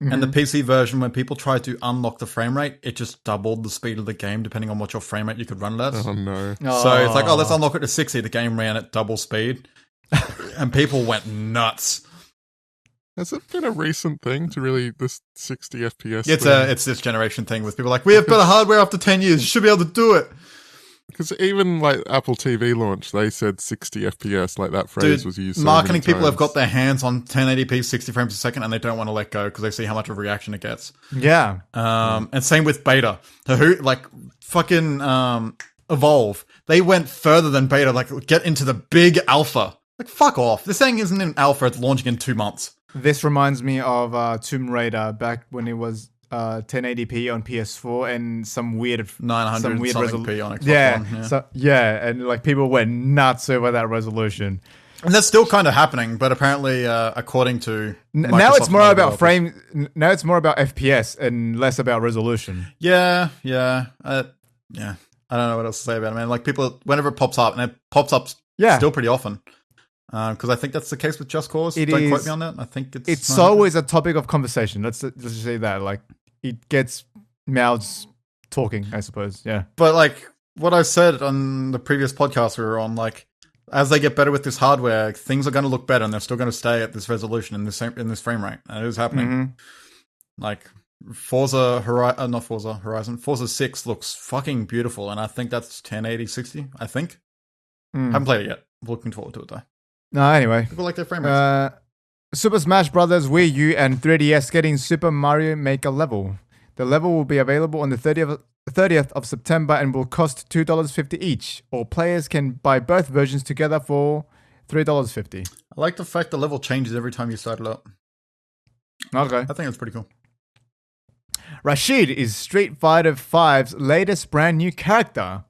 And the PC version, when people tried to unlock the frame rate, it just doubled the speed of the game depending on what your frame rate you could run it at. Oh no! So it's like, oh, let's unlock it to 60. The game ran at double speed, and people went nuts. Has it been a recent thing to really this 60 FPS? It's this generation thing with people like, we have better hardware after 10 years. You should be able to do it. Because even like Apple TV launch, they said 60 FPS, like that phrase was used. Marketing people have got their hands on 1080p 60 frames a second, and they don't want to let go because they see how much of a reaction it gets. Yeah. And same with beta. Evolve. They went further than beta, like get into the big alpha. Like, fuck off. This thing isn't in alpha, it's launching in 2 months. This reminds me of Tomb Raider back when it was 1080p on PS4 and some weird 900 something p on Xbox One. And like people went nuts over that resolution. And that's still kind of happening, but apparently, according to Microsoft, now it's more about Now it's more about FPS and less about resolution. Yeah. I don't know what else to say about it, man. Like people, whenever it pops up, and it pops up still pretty often. Because I think that's the case with Just Cause. Don't quote me on that. I think it's always a topic of conversation. Let's just say that. Like, it gets mouths talking, I suppose. Yeah. But like what I said on the previous podcast we were on, like, as they get better with this hardware, things are going to look better, and they're still going to stay at this resolution in this frame rate. And it is happening. Like Forza 6 looks fucking beautiful, and I think that's 1080 60. I think. Haven't played it yet. Looking forward to it though. No, anyway. People like their frame rates. Super Smash Bros. Wii U and 3DS getting Super Mario Maker level. The level will be available on the 30th of September and will cost $2.50 each. Or players can buy both versions together for $3.50. I like the fact the level changes every time you start it up. Okay. I think that's pretty cool. Rashid is Street Fighter V's latest brand new character.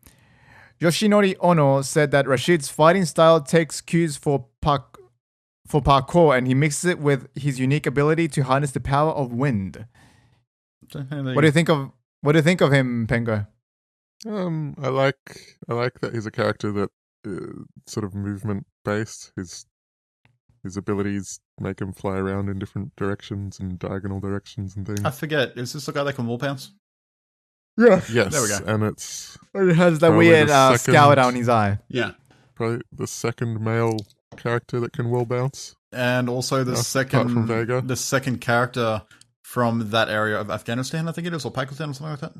Yoshinori Ono said that Rashid's fighting style takes cues for parkour, and he mixes it with his unique ability to harness the power of wind. What do you think of him, Pengo? I like that he's a character that sort of movement based. His abilities make him fly around in different directions and diagonal directions and things. I forget. Is this the guy that can wall bounce? Yeah. Yes. There we go. And it has that weird scout down his eye. Yeah. Probably the second male character that can wall bounce. And also the second character from that area of Afghanistan, I think it is, or Pakistan or something like that.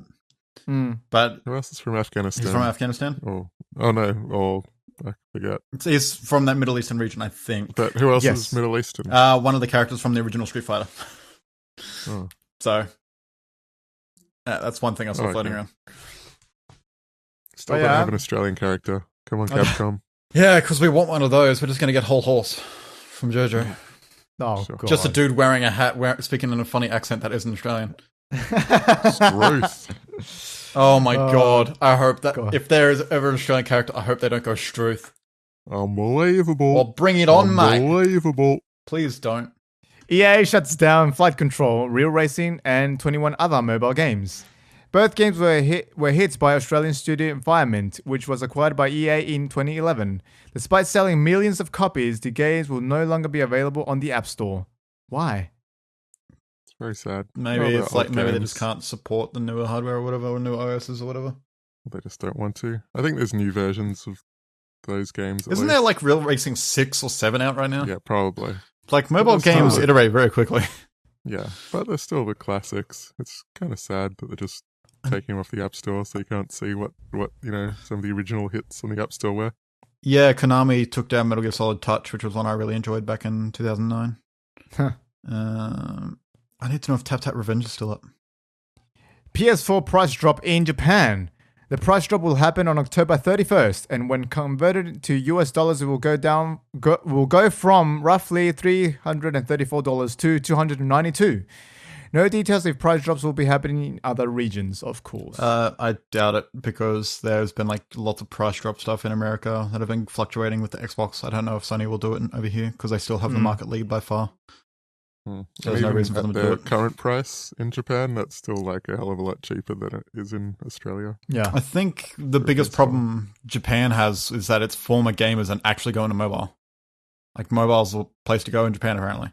Mm. But who else is from Afghanistan? He's from Afghanistan? Oh, Oh no, or I forget. He's from that Middle Eastern region, I think. But who else Yes. is Middle Eastern? One of the characters from the original Street Fighter. Oh. So, that's one thing I saw floating around. Still don't have an Australian character. Come on, Capcom. Yeah, because we want one of those. We're just going to get Whole Horse from JoJo. Oh, Sure. God. Just a dude wearing a hat, speaking in a funny accent that isn't Australian. Struth. Oh my God. I hope that God. if there is ever an Australian character, I hope they don't go Struth. Unbelievable. Well, bring it on, mate. Unbelievable. Please don't. EA shuts down Flight Control, Real Racing, and 21 other mobile games. Both games were hits by Australian studio Environment, which was acquired by EA in 2011. Despite selling millions of copies, the games will no longer be available on the App Store. Why? It's very sad. Maybe Well, it's they're like old maybe they games. just can't support the newer hardware or whatever, or newer OSs or whatever. They just don't want to. I think there's new versions of those games. Isn't there like Real Racing 6 or 7 out right now? Yeah, probably. Like mobile But games still- iterate very quickly. Yeah, but they're still the classics. It's kind of sad that they're just taking them off the App Store, so you can't see what some of the original hits on the App Store were. Yeah, Konami took down Metal Gear Solid Touch, which was one I really enjoyed back in 2009. Huh. I need to know if Tap Tap Revenge is still up. PS4 price drop in Japan. The price drop will happen on October 31st, and when converted to US dollars, it will go from roughly $334 to $292. No details if price drops will be happening in other regions, of course. I doubt it because there's been like lots of price drop stuff in America that have been fluctuating with the Xbox. I don't know if Sony will do it over here because they still have the market lead by far. And There's no even reason for at them to their do it. current price in Japan, that's still like a hell of a lot cheaper than it is in Australia. Yeah. I think the biggest problem Japan has is that its former gamers are actually going to mobile. Like mobile's the place to go in Japan apparently.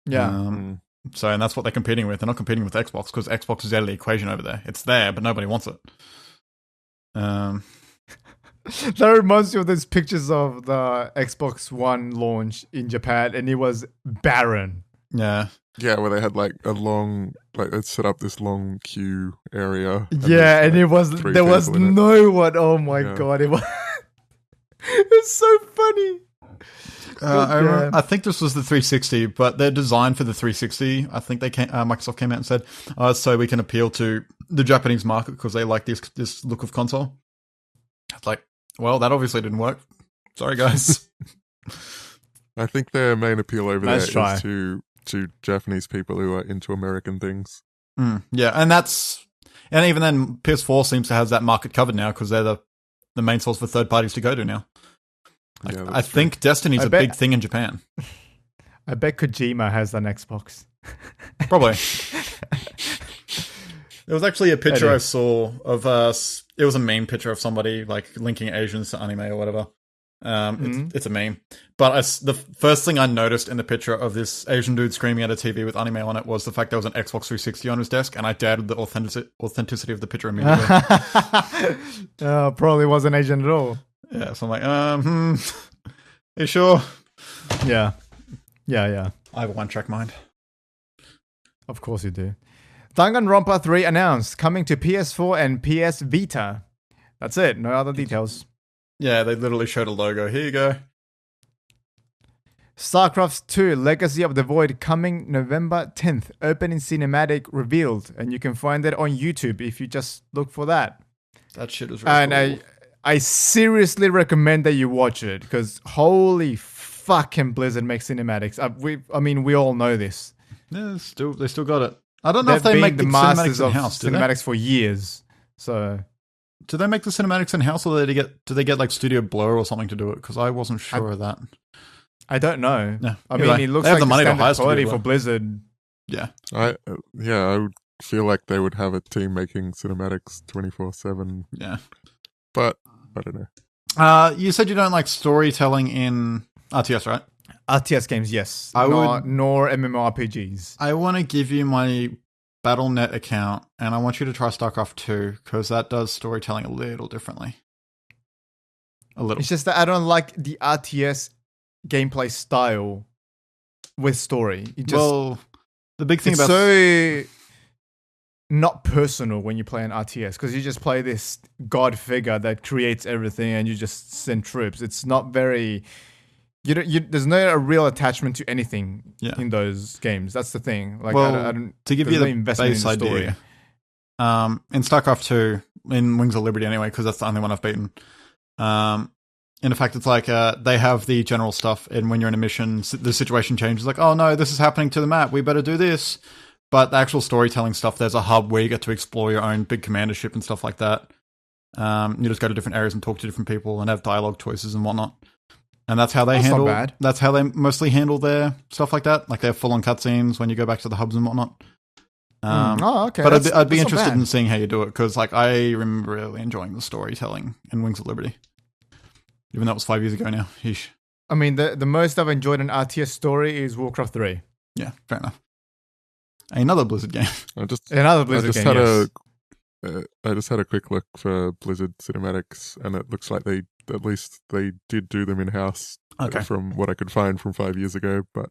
Yeah. So, and that's what they're competing with. They're not competing with Xbox because Xbox is out of the equation over there. It's there, but nobody wants it. That reminds me of those pictures of the Xbox One launch in Japan, and it was barren. Yeah. Yeah, where they had like a long, like they'd set up this long queue area. Yeah, and there's, it was three there was people in it. no one. Oh my Yeah. God, it was it's so funny. I think this was the 360, but they're designed for the 360. I think Microsoft came out and said, so we can appeal to the Japanese market because they like this look of console. It's like, well, that obviously didn't work. Sorry, guys. I think their main appeal over Nice there try. is to Japanese people who are into American things. Yeah, and even then, PS4 seems to have that market covered now because they're the main source for third parties to go to now. Like, Yeah, I think Destiny's a big thing in Japan. I bet Kojima has an Xbox. Probably. There was actually a picture I saw of it was a meme picture of somebody like linking Asians to anime or whatever. It's a meme. But the first thing I noticed in the picture of this Asian dude screaming at a TV with anime on it was the fact there was an Xbox 360 on his desk, and I doubted the authenticity of the picture immediately. Probably wasn't Asian at all. Yeah, so I'm like, you sure? Yeah. I have a one-track mind. Of course you do. Danganronpa 3 announced, coming to PS4 and PS Vita. That's it. No other details. Yeah, they literally showed a logo. Here you go. StarCraft 2 Legacy of the Void coming November 10th. Opening cinematic revealed. And you can find it on YouTube if you just look for that. That shit is really And cool. I seriously recommend that you watch it because holy fucking Blizzard makes cinematics. We all know this. Yeah, they still got it. I don't know if They've they been make the the masters cinematics of in-house, do cinematics for years. So do they make the cinematics in-house, or do they get like Studio Blur or something to do it? Because I wasn't sure of that. I don't know. Yeah. I mean, it looks They have like the money to standard hire Studio quality Blur. for Blizzard. Yeah. I would feel like they would have a team making cinematics 24/7, Yeah. but I don't know. You said you don't like storytelling in RTS, right? RTS games, yes. I would- Nor MMORPGs. I want to give you my Battle.net account, and I want you to try StarCraft 2, because that does storytelling a little differently. A little. It's just that I don't like the RTS gameplay style with story. It just, Well, the big thing it's about... so not personal when you play an RTS because you just play this god figure that creates everything and you just send troops. It's not very. There's no a real attachment to anything in those games. That's the thing. Like, I don't, to give you no the investment base in the story. idea, in StarCraft 2, in Wings of Liberty anyway, because that's the only one I've beaten. In fact, it's like they have the general stuff, and when you're in a mission, the situation changes. Like, oh no, this is happening to the map. We better do this. But the actual storytelling stuff, there's a hub where you get to explore your own big commandership and stuff like that. You just go to different areas and talk to different people and have dialogue choices and whatnot. And that's how they handle. Not bad. That's how they mostly handle their stuff like that. Like they have full-on cutscenes when you go back to the hubs and whatnot. Okay. But I'd be interested in seeing how you do it because, like, I remember really enjoying the storytelling in Wings of Liberty, even though it was 5 years ago now. Yeesh. I mean, the most I've enjoyed an RTS story is Warcraft 3. Yeah, fair enough. Another Blizzard game. Another Blizzard game. I just had a quick look for Blizzard cinematics, and it looks like they did do them in house. Okay. From what I could find from 5 years ago, but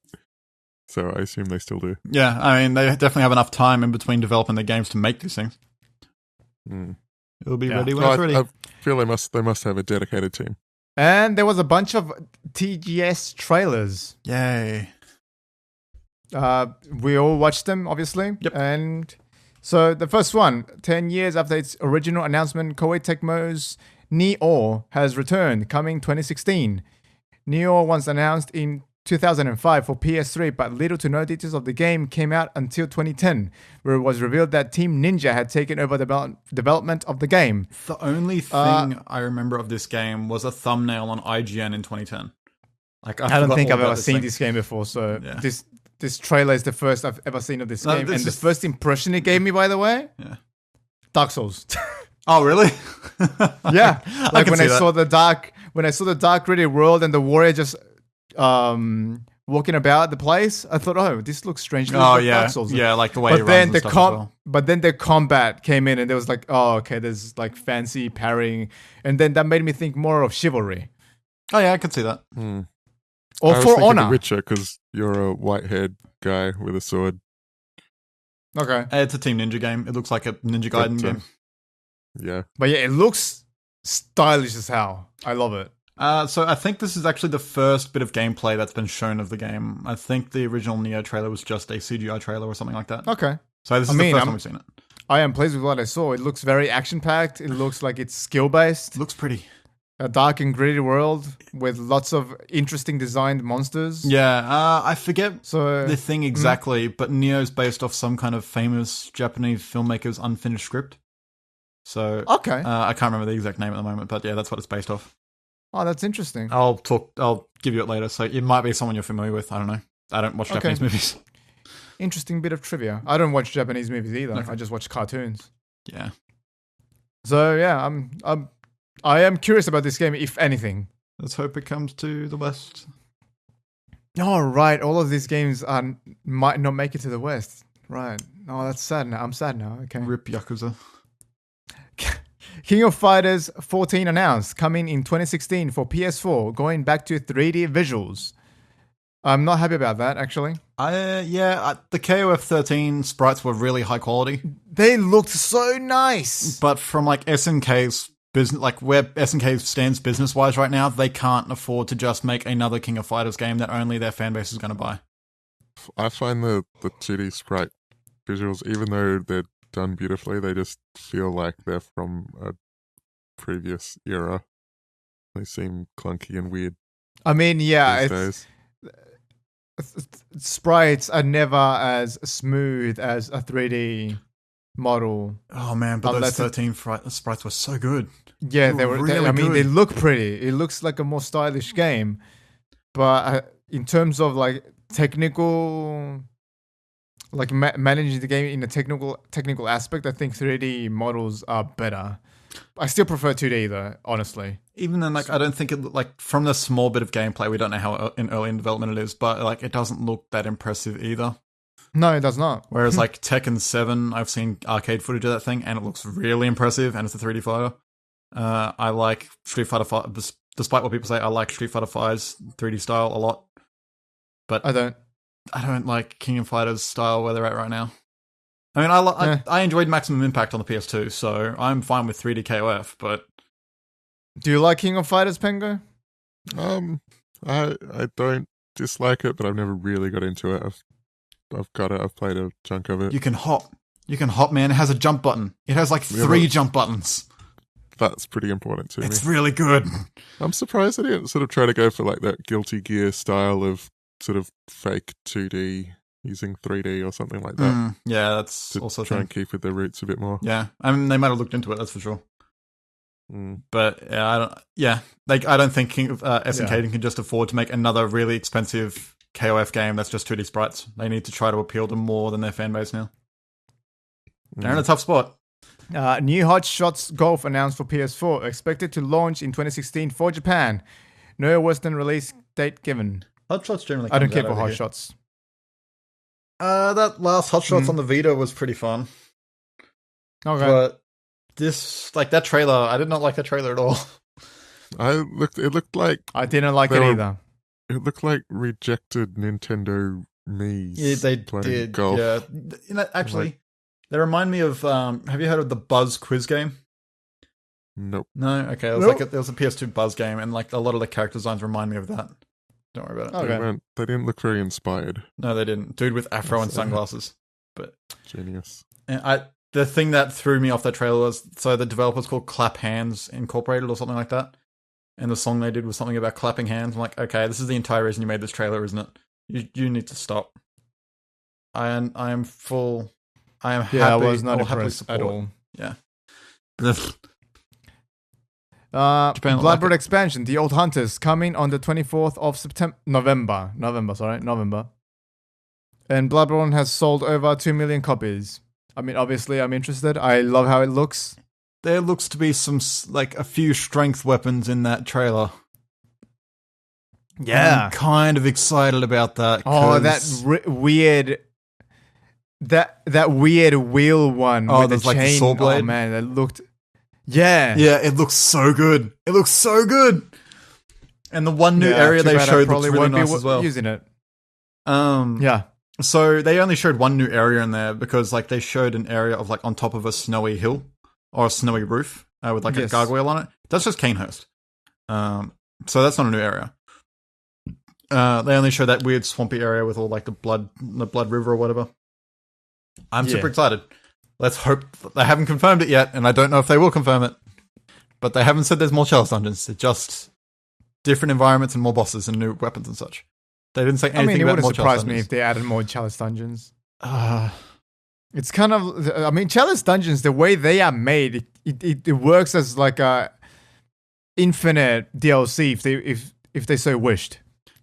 so I assume they still do. Yeah, I mean they definitely have enough time in between developing the games to make these things. It'll be ready when it's ready. I feel they must have a dedicated team. And there was a bunch of TGS trailers. Yay! We all watched them, obviously. Yep. And so the first one, 10 years after its original announcement, Koei Tecmo's Nioh has returned, coming 2016. Nioh was announced in 2005 for PS3, but little to no details of the game came out until 2010, where it was revealed that Team Ninja had taken over the development of the game. The only thing I remember of this game was a thumbnail on IGN in 2010. Like I don't think I've ever seen this game before, so yeah. This trailer is the first I've ever seen of this game. And the just... first impression it gave me, by the way, Dark Souls. Oh, really? Yeah. Like when I saw the dark gritty world and the warrior just walking about the place, I thought, oh, this looks strangely like Dark Souls. Yeah, like the way it runs and stuff as well. But then the combat came in and there was like, oh, okay, there's like fancy parrying. And then that made me think more of Chivalry. Oh, yeah, I could see that. Or For Honor. Witcher, because you're a white-haired guy with a sword. Okay. It's a Team Ninja game. It looks like a Ninja Gaiden game. Yeah. But yeah, it looks stylish as hell. I love it. So I think this is actually the first bit of gameplay that's been shown of the game. I think the original Neo trailer was just a CGI trailer or something like that. Okay. So this is the first time we've seen it. I am pleased with what I saw. It looks very action-packed. It looks like it's skill-based. It looks pretty. A dark and gritty world with lots of interesting designed monsters. Yeah, I forget the thing exactly, but Neo's based off some kind of famous Japanese filmmaker's unfinished script. So okay, I can't remember the exact name at the moment, but yeah, that's what it's based off. Oh, that's interesting. I'll give you it later. So it might be someone you're familiar with. I don't know. I don't watch Japanese movies. Interesting bit of trivia. I don't watch Japanese movies either. Okay. I just watch cartoons. Yeah. So yeah, I am curious about this game, if anything. Let's hope it comes to the West. Oh, right. All of these games might not make it to the West. Right. Oh, that's sad now. I'm sad now. Okay. Rip Yakuza. King of Fighters 14 announced, coming in 2016 for PS4, going back to 3D visuals. I'm not happy about that, actually. The KOF 13 sprites were really high quality. They looked so nice. But from like SNK's business, like where SNK stands business-wise right now, they can't afford to just make another King of Fighters game that only their fan base is going to buy. I find the 2D sprite visuals, even though they're done beautifully, they just feel like they're from a previous era. They seem clunky and weird. I mean, yeah, sprites are never as smooth as a 3D model. Oh man, but those 13 sprites were so good. Yeah, they were really good. They look pretty. It looks like a more stylish game. But in terms of like technical, like managing the game in a technical aspect, I think 3D models are better. I still prefer 2D though, honestly. Even then, like I don't think it like from the small bit of gameplay, we don't know how early in development it is, but like it doesn't look that impressive either. No, it does not. Whereas like Tekken 7, I've seen arcade footage of that thing, and it looks really impressive, and it's a 3D fighter. I like Street Fighter 5, despite what people say, I like Street Fighter 5's 3D style a lot. But I don't like King of Fighters style where they're at right now. I mean, I enjoyed Maximum Impact on the PS2, so I'm fine with 3D KOF. But Do you like King of Fighters, Pengo? I don't dislike it, but I've never really got into it. I've got it. I've played a chunk of it. you can hop. You can hop, man. It has a jump button. It has like 3 jump buttons. That's pretty important to me. It's really good. I'm surprised they didn't sort of try to go for like that Guilty Gear style of sort of fake 2D using 3D or something like that. Yeah, that's to also try and keep with their roots a bit more. Yeah, I mean, they might have looked into it. That's for sure. But I don't. Yeah, like I don't think SNK can just afford to make another really expensive KOF game that's just 2D sprites. They need to try to appeal to more than their fan base now. They're in a tough spot. New Hot Shots Golf announced for PS4, expected to launch in 2016 for Japan. No Western release date given. Hot Shots generally. I don't care for Hot Shots. That last Hot Shots on the Vita was pretty fun. Okay. But this, like that trailer, I did not like that trailer at all. It looked like I didn't like it either. It looked like rejected Nintendo Mii's. Yeah, they playing did. golf. Yeah, you know, actually, they remind me of. Have you heard of the Buzz quiz game? Nope. No. Okay, it was there was a PS2 Buzz game, and like a lot of the character designs remind me of that. Don't worry about it. Okay. They didn't look very inspired. No, they didn't. Dude with afro and sunglasses. But Genius. and the thing that threw me off that trailer was so the developer's called Clap Hands Incorporated or something like that. And the song they did was something about clapping hands. I'm like, okay, this is the entire reason you made this trailer, isn't it? You need to stop. I am full. I am happy. Yeah, I was not I will happily impressed support. at all. Yeah. Bloodborne expansion, The Old Hunters, coming on the 24th of November. And Bloodborne has sold over 2 million copies. I mean, obviously, I'm interested. I love how it looks. There looks to be some, like, a few strength weapons in that trailer. Yeah. I'm kind of excited about that. Oh, that weird... That weird wheel one with the like chain. the saw blade. Oh, man, that looked... Yeah. Yeah, it looks so good. It looks so good. And the one new area they showed looks really nice as well. Using it. Yeah. So they only showed one new area in there because, like, they showed an area of, like, on top of a snowy hill or a snowy roof with, like, a gargoyle on it. That's just Canehurst. So that's not a new area. They only showed that weird swampy area with all, like, the blood river or whatever. I'm super excited. Let's hope they haven't confirmed it yet, and I don't know if they will confirm it. But they haven't said there's more chalice dungeons. It's just different environments and more bosses and new weapons and such. They didn't say anything about more chalice dungeons. It wouldn't surprise me if they added more chalice dungeons. It's kind of... I mean, chalice dungeons, the way they are made, it works as like a infinite DLC if they so wished.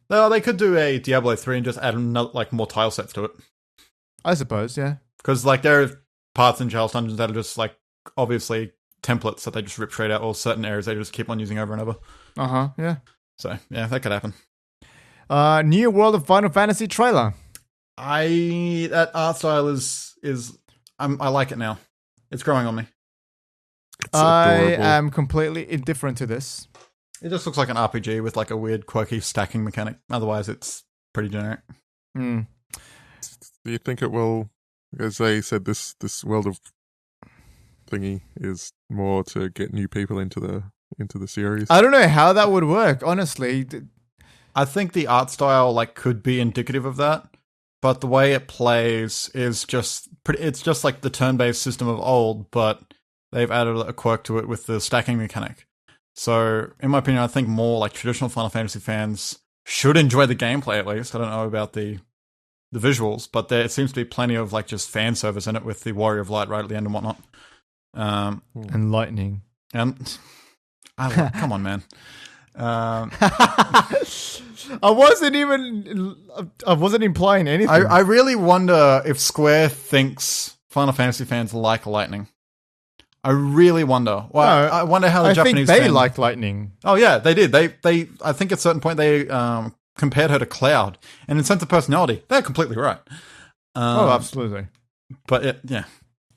No, they could do a Diablo 3 and just add another, like, more tile sets to it. I suppose, yeah. Because, like, there are parts in chalice dungeons that are just, like, obviously templates that they just rip straight out, or certain areas they just keep on using over and over. Yeah. So, yeah, that could happen. New World of Final Fantasy trailer. That art style is I like it now. It's growing on me. I am completely indifferent to this. It just looks like an RPG with, like, a weird quirky stacking mechanic. Otherwise, it's pretty generic. Do you think it will, as they said, this World of thingy is more to get new people into the series? I don't know how that would work, honestly. I think the art style, like, could be indicative of that, but the way it plays is just it's just like the turn-based system of old, but they've added a quirk to it with the stacking mechanic. So, in my opinion, I think more, like, traditional Final Fantasy fans should enjoy the gameplay, at least. I don't know about the visuals, but there seems to be plenty of, like, just fan service in it with the Warrior of Light right at the end and whatnot. And lightning. And come on, man. I wasn't implying anything. I really wonder if Square thinks Final Fantasy fans like lightning. I really wonder. Well, No, I wonder how the Japanese think they fans... liked lightning. Oh yeah, they did. They I think at a certain point they compared her to Cloud, and in sense of personality, they're completely right. Absolutely. But yeah.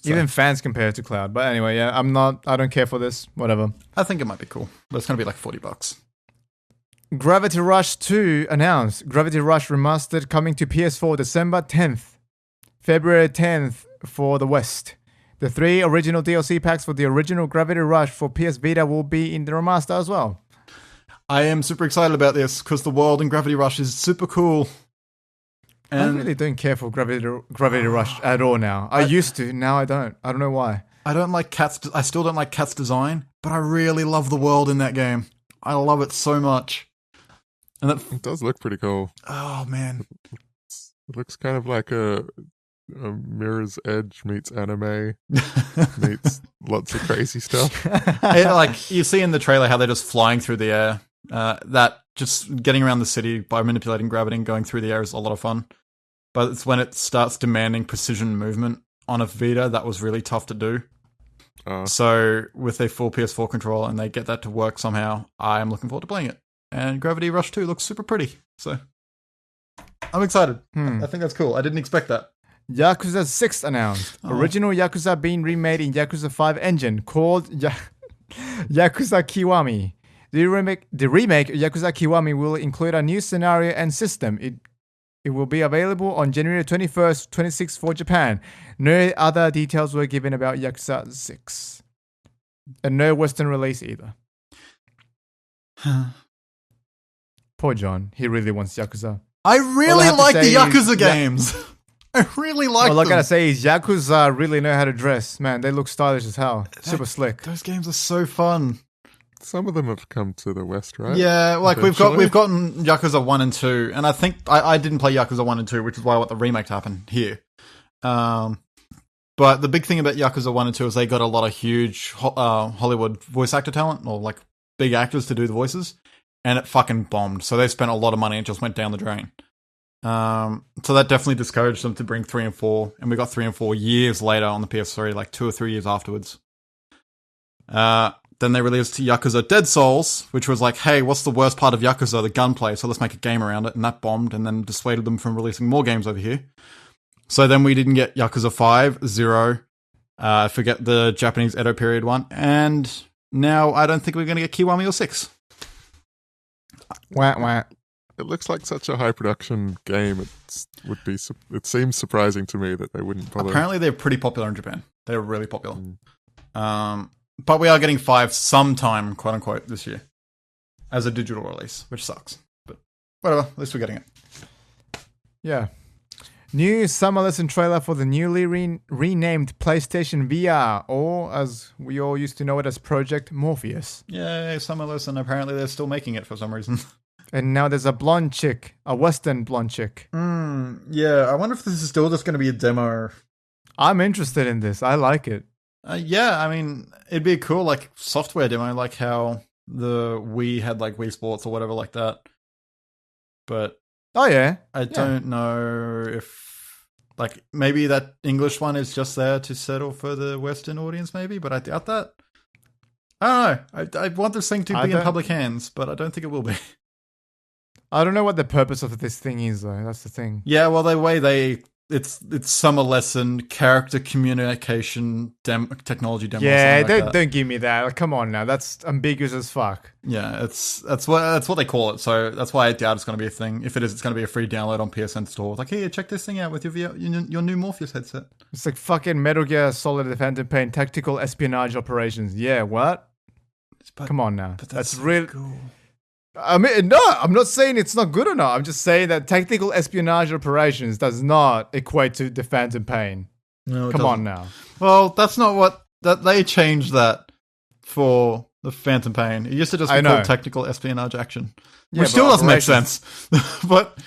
So, even fans compare it to Cloud. But anyway, yeah, I don't care for this. Whatever. I think it might be cool, but it's going to be like $40. Gravity Rush 2 announced. Gravity Rush Remastered coming to PS4 December 10th. February 10th for the West. The 3 original DLC packs for the original Gravity Rush for PS Vita will be in the remaster as well. I am super excited about this because the world in Gravity Rush is super cool. And I really don't care for Gravity Rush at all now. I used to, now I don't. I don't know why. I still don't like Cat's design, but I really love the world in that game. I love it so much. And it does look pretty cool. Oh man, it looks kind of like a Mirror's Edge meets anime meets lots of crazy stuff. Like you see in the trailer how they're just flying through the air. That just getting around the city by manipulating gravity and going through the air is a lot of fun. But it's when it starts demanding precision movement on a Vita that was really tough to do. So with a full PS4 controller and they get that to work somehow, I am looking forward to playing it. And Gravity Rush 2 looks super pretty, so I'm excited. I think that's cool. I didn't expect that. Yakuza 6 announced. Original Yakuza being remade in Yakuza 5 engine called Yakuza Kiwami. The remake Yakuza Kiwami will include a new scenario and system. It will be available on January 21st, 26th for Japan. No other details were given about Yakuza 6. And no Western release either. Poor John. He really wants Yakuza. I really like the Yakuza games. I really like them. All I gotta say is Yakuza really know how to dress. Man, they look stylish as hell. Super slick. Those games are so fun. Some of them have come to the West, right? Yeah, like we've gotten Yakuza 1 and 2, and I think I didn't play Yakuza 1 and 2, which is why I want the remake to happen here. But the big thing about Yakuza 1 and 2 is they got a lot of huge Hollywood voice actor talent, or like big actors to do the voices, and it fucking bombed. So they spent a lot of money and it just went down the drain. So that definitely discouraged them to bring 3 and 4, and we got 3 and 4 years later on the PS3, like 2 or 3 years afterwards. Then they released Yakuza Dead Souls, which was like, hey, what's the worst part of Yakuza? The gunplay, so let's make a game around it, and that bombed, and then dissuaded them from releasing more games over here. So then we didn't get Yakuza 5, 0, forget the Japanese Edo period one, and now I don't think we're going to get Kiwami or 6. Wah, wah. It looks like such a high production game. It seems surprising to me that they wouldn't bother. Apparently they're pretty popular in Japan. They're really popular. But we are getting 5 sometime, quote unquote, this year as a digital release, which sucks. But whatever, at least we're getting it. Yeah. New summer lesson trailer for the newly renamed PlayStation VR, or as we all used to know it as Project Morpheus. Yay, summer lesson. Apparently they're still making it for some reason. And now there's a blonde chick, a Western blonde chick. Yeah, I wonder if this is still just going to be a demo. I'm interested in this. I like it. Yeah, I mean, it'd be a cool, like, software demo, like how the Wii had, like, Wii Sports or whatever like that. But oh yeah, I don't know if, like, maybe that English one is just there to settle for the Western audience, maybe, but I doubt that. I don't know. I want this thing to be in public hands, but I don't think it will be. I don't know what the purpose of this thing is, though. That's the thing. Yeah, well, the way it's summer lesson, character communication, technology demo. Yeah, don't give me that. Like, come on now, that's ambiguous as fuck. Yeah, that's what they call it. So that's why I doubt it's going to be a thing. If it is, it's going to be a free download on PSN Store. It's like, hey, check this thing out with your new Morpheus headset. It's like fucking Metal Gear Solid: The Phantom Pain tactical espionage operations. Yeah, what? Come on now, but that's really cool. I mean, no, I'm not saying it's not good enough. I'm just saying that tactical espionage operations does not equate to the Phantom Pain. No, Come on now. Well, that's not what they changed that for the Phantom Pain. It used to just be called tactical espionage action, which still doesn't make sense. But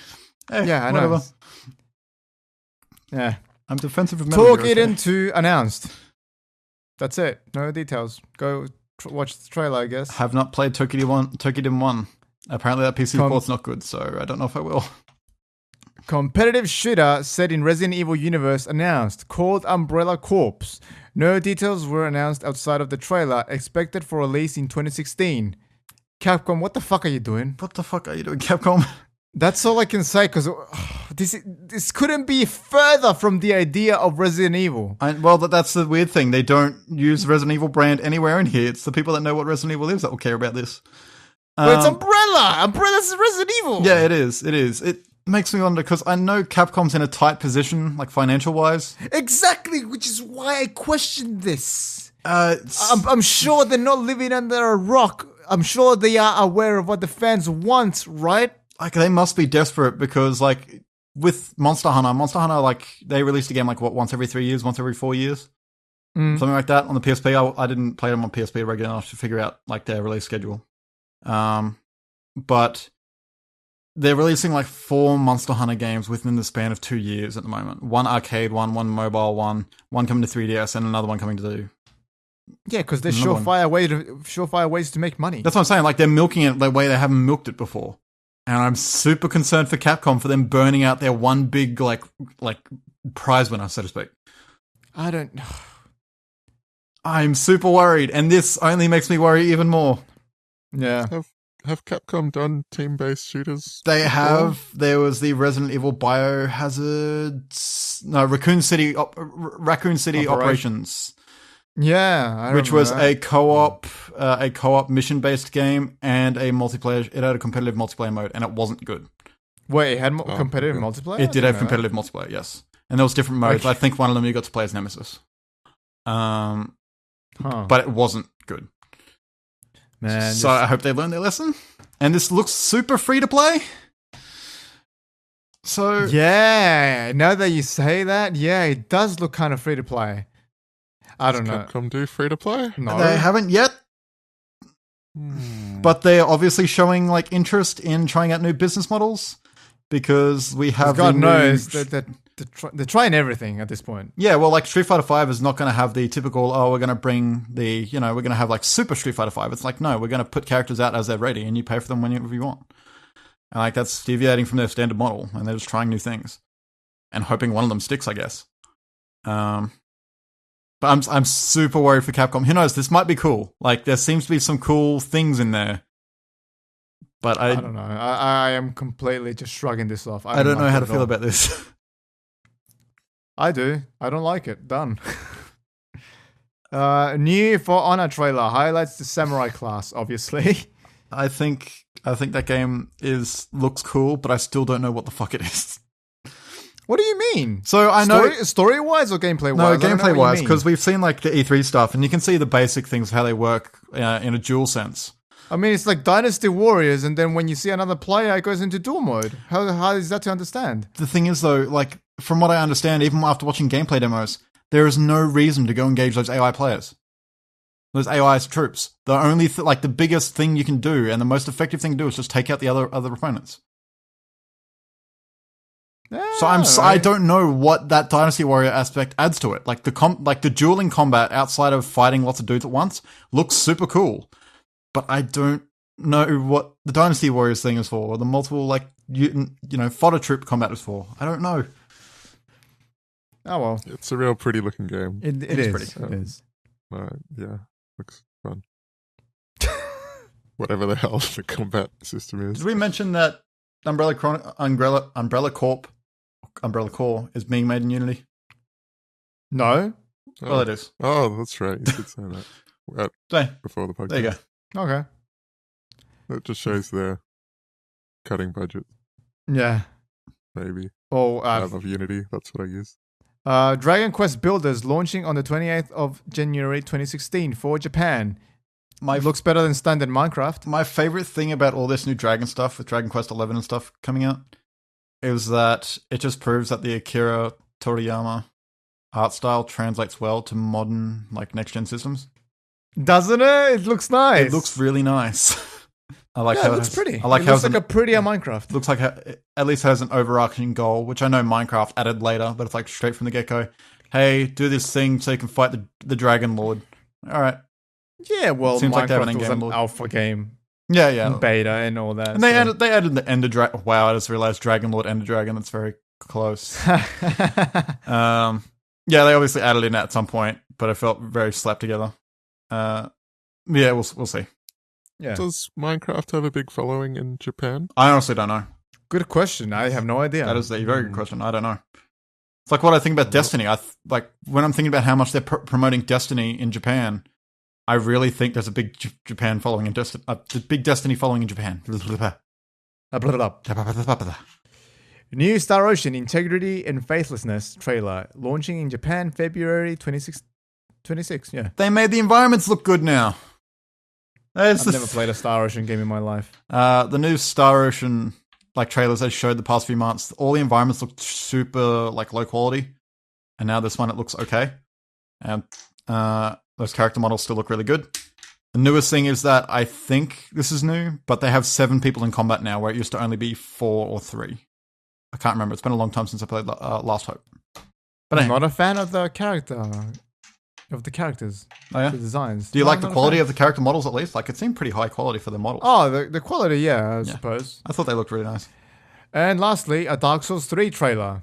hey, yeah, I whatever. know. Yeah, I'm defensive of Metal Gear. Talk to announced. That's it. No details. Go watch the trailer, I guess. Have not played Tokiden 1. Apparently that PC port's not good, so I don't know if I will. Competitive shooter set in Resident Evil universe announced, called Umbrella Corps. No details were announced outside of the trailer, expected for release in 2016. Capcom, what the fuck are you doing? What the fuck are you doing, Capcom? That's all I can say, because this couldn't be further from the idea of Resident Evil. Well, that's the weird thing. They don't use Resident Evil brand anywhere in here. It's the people that know what Resident Evil is that will care about this. But it's Umbrella! Umbrella's Resident Evil! Yeah, it is. It is. makes me wonder, because I know Capcom's in a tight position, like financial-wise. Exactly, which is why I questioned this. It's- I'm sure they're not living under a rock. I'm sure they are aware of what the fans want, right? like, they must be desperate, because, like, with Monster Hunter, like, they released a game, like, what, once every 3 years, once every 4 years? Something like that on the PSP. I didn't play them on PSP regular enough to figure out, like, their release schedule. But they're releasing like 4 Monster Hunter games within the span of 2 years at the moment. One arcade one mobile one coming to 3DS, and another one coming to... Yeah, because they're Another surefire ways to make money. That's what I'm saying. Like, they're milking it the way they haven't milked it before. And I'm super concerned for Capcom for them burning out their one big, like prize winner, so to speak. I don't... I'm super worried, and this only makes me worry even more. Yeah. Have Capcom done team-based shooters? They before? have. There was the Resident Evil Biohazard... No, Raccoon City Operations. Yeah, I Which was remember a co-op mission-based game and a multiplayer. It had a competitive multiplayer mode, and it wasn't good. Wait, it had competitive okay. multiplayer? It did have I didn't know competitive multiplayer, yes, and there was different modes. Okay. I think one of them you got to play as Nemesis, that. Huh. but it wasn't good. Man, So I hope they learned their lesson. And this looks super free to play. So yeah, now that you say that, yeah, it does look kind of free to play. I don't know. Capcom do free to play? No. they haven't yet. But they're obviously showing like interest in trying out new business models, because we have God the knows new... they're trying everything at this point. Yeah, well, like Street Fighter V is not going to have the typical, we're going to bring the, we're going to have like Super Street Fighter V. It's like, no, we're going to put characters out as they're ready, and you pay for them whenever you want. And like, that's deviating from their standard model, and they're just trying new things and hoping one of them sticks, I guess. But I'm super worried for Capcom. Who knows? This might be cool. Like, there seems to be some cool things in there. But I don't know. I am completely just shrugging this off. I don't know like how it to at feel all. about this. I do. I don't like it. Done. New For Honor trailer highlights the samurai class, obviously. I think that game looks cool, but I still don't know what the fuck it is. What do you mean? So I know story-wise or gameplay-wise? No, I don't know what you gameplay-wise, mean. because we've seen like the E3 stuff, and you can see the basic things of how they work in a dual sense. I mean, it's like Dynasty Warriors, and then when you see another player, it goes into dual mode. How is that to understand? The thing is, though, like from what I understand, even after watching gameplay demos, there is no reason to go engage those AI players, those AI troops. The only the biggest thing you can do, and the most effective thing to do, is just take out the other opponents. So I don't know what that Dynasty Warrior aspect adds to it. Like the dueling combat outside of fighting lots of dudes at once looks super cool, but I don't know what the Dynasty Warriors thing is for, or the multiple fodder troop combat is for. I don't know. Oh well, It's a real pretty looking game. it is pretty. It is. Yeah, looks fun. Whatever the hell the combat system is. Did we mention that Umbrella Core is being made in Unity? No. Well, it is. Oh, that's right. You did say that So, before the podcast. there you go. Okay. That just shows they're cutting budget, Yeah. maybe. Oh, I love Unity. That's what I use. Dragon Quest Builders launching on the 28th of January 2016 for Japan. It looks better than standard Minecraft. My favorite thing about all this new Dragon stuff, with Dragon Quest 11 and stuff coming out, is that it just proves that the Akira Toriyama art style translates well to modern, next-gen systems. Doesn't it? It looks nice. It looks really nice. I like yeah, how it looks pretty. I like it how looks like a prettier Minecraft. looks like it at least has an overarching goal, which I know Minecraft added later, but it's like straight from the get-go. Hey, do this thing so you can fight the Dragon Lord. All right. Yeah, well, Seems like they have Minecraft an was in-game an mode. alpha game, Yeah. and beta, and all that. And they added the Ender Dragon. Wow, I just realized Dragon Lord, Ender Dragon. That's very close. Yeah, they obviously added in at some point, but it felt very slapped together. Yeah, we'll see. Yeah. Does Minecraft have a big following in Japan? I honestly don't know. Good question. I have no idea. That is a very good question. I don't know. It's like what I think about Destiny. When I'm thinking about how much they're promoting Destiny in Japan, I really think there's a big Japan following in Destiny. Big Destiny following in Japan. New Star Ocean Integrity and Faithlessness trailer launching in Japan February 26. Yeah. They made the environments look good now. I've never played a Star Ocean game in my life. The new Star Ocean trailers they showed the past few months, all the environments looked super low quality, and now this one it looks okay, and those character models still look really good. The newest thing is that I think this is new, but they have 7 people in combat now, where it used to only be 4 or 3. I can't remember. It's been a long time since I played Last Hope. But I'm not a fan of the characters. Oh, yeah? The designs. Do you like the quality of the character models at least? It seemed pretty high quality for the models. Oh, the quality, yeah, I suppose. I thought they looked really nice. And lastly, a Dark Souls 3 trailer.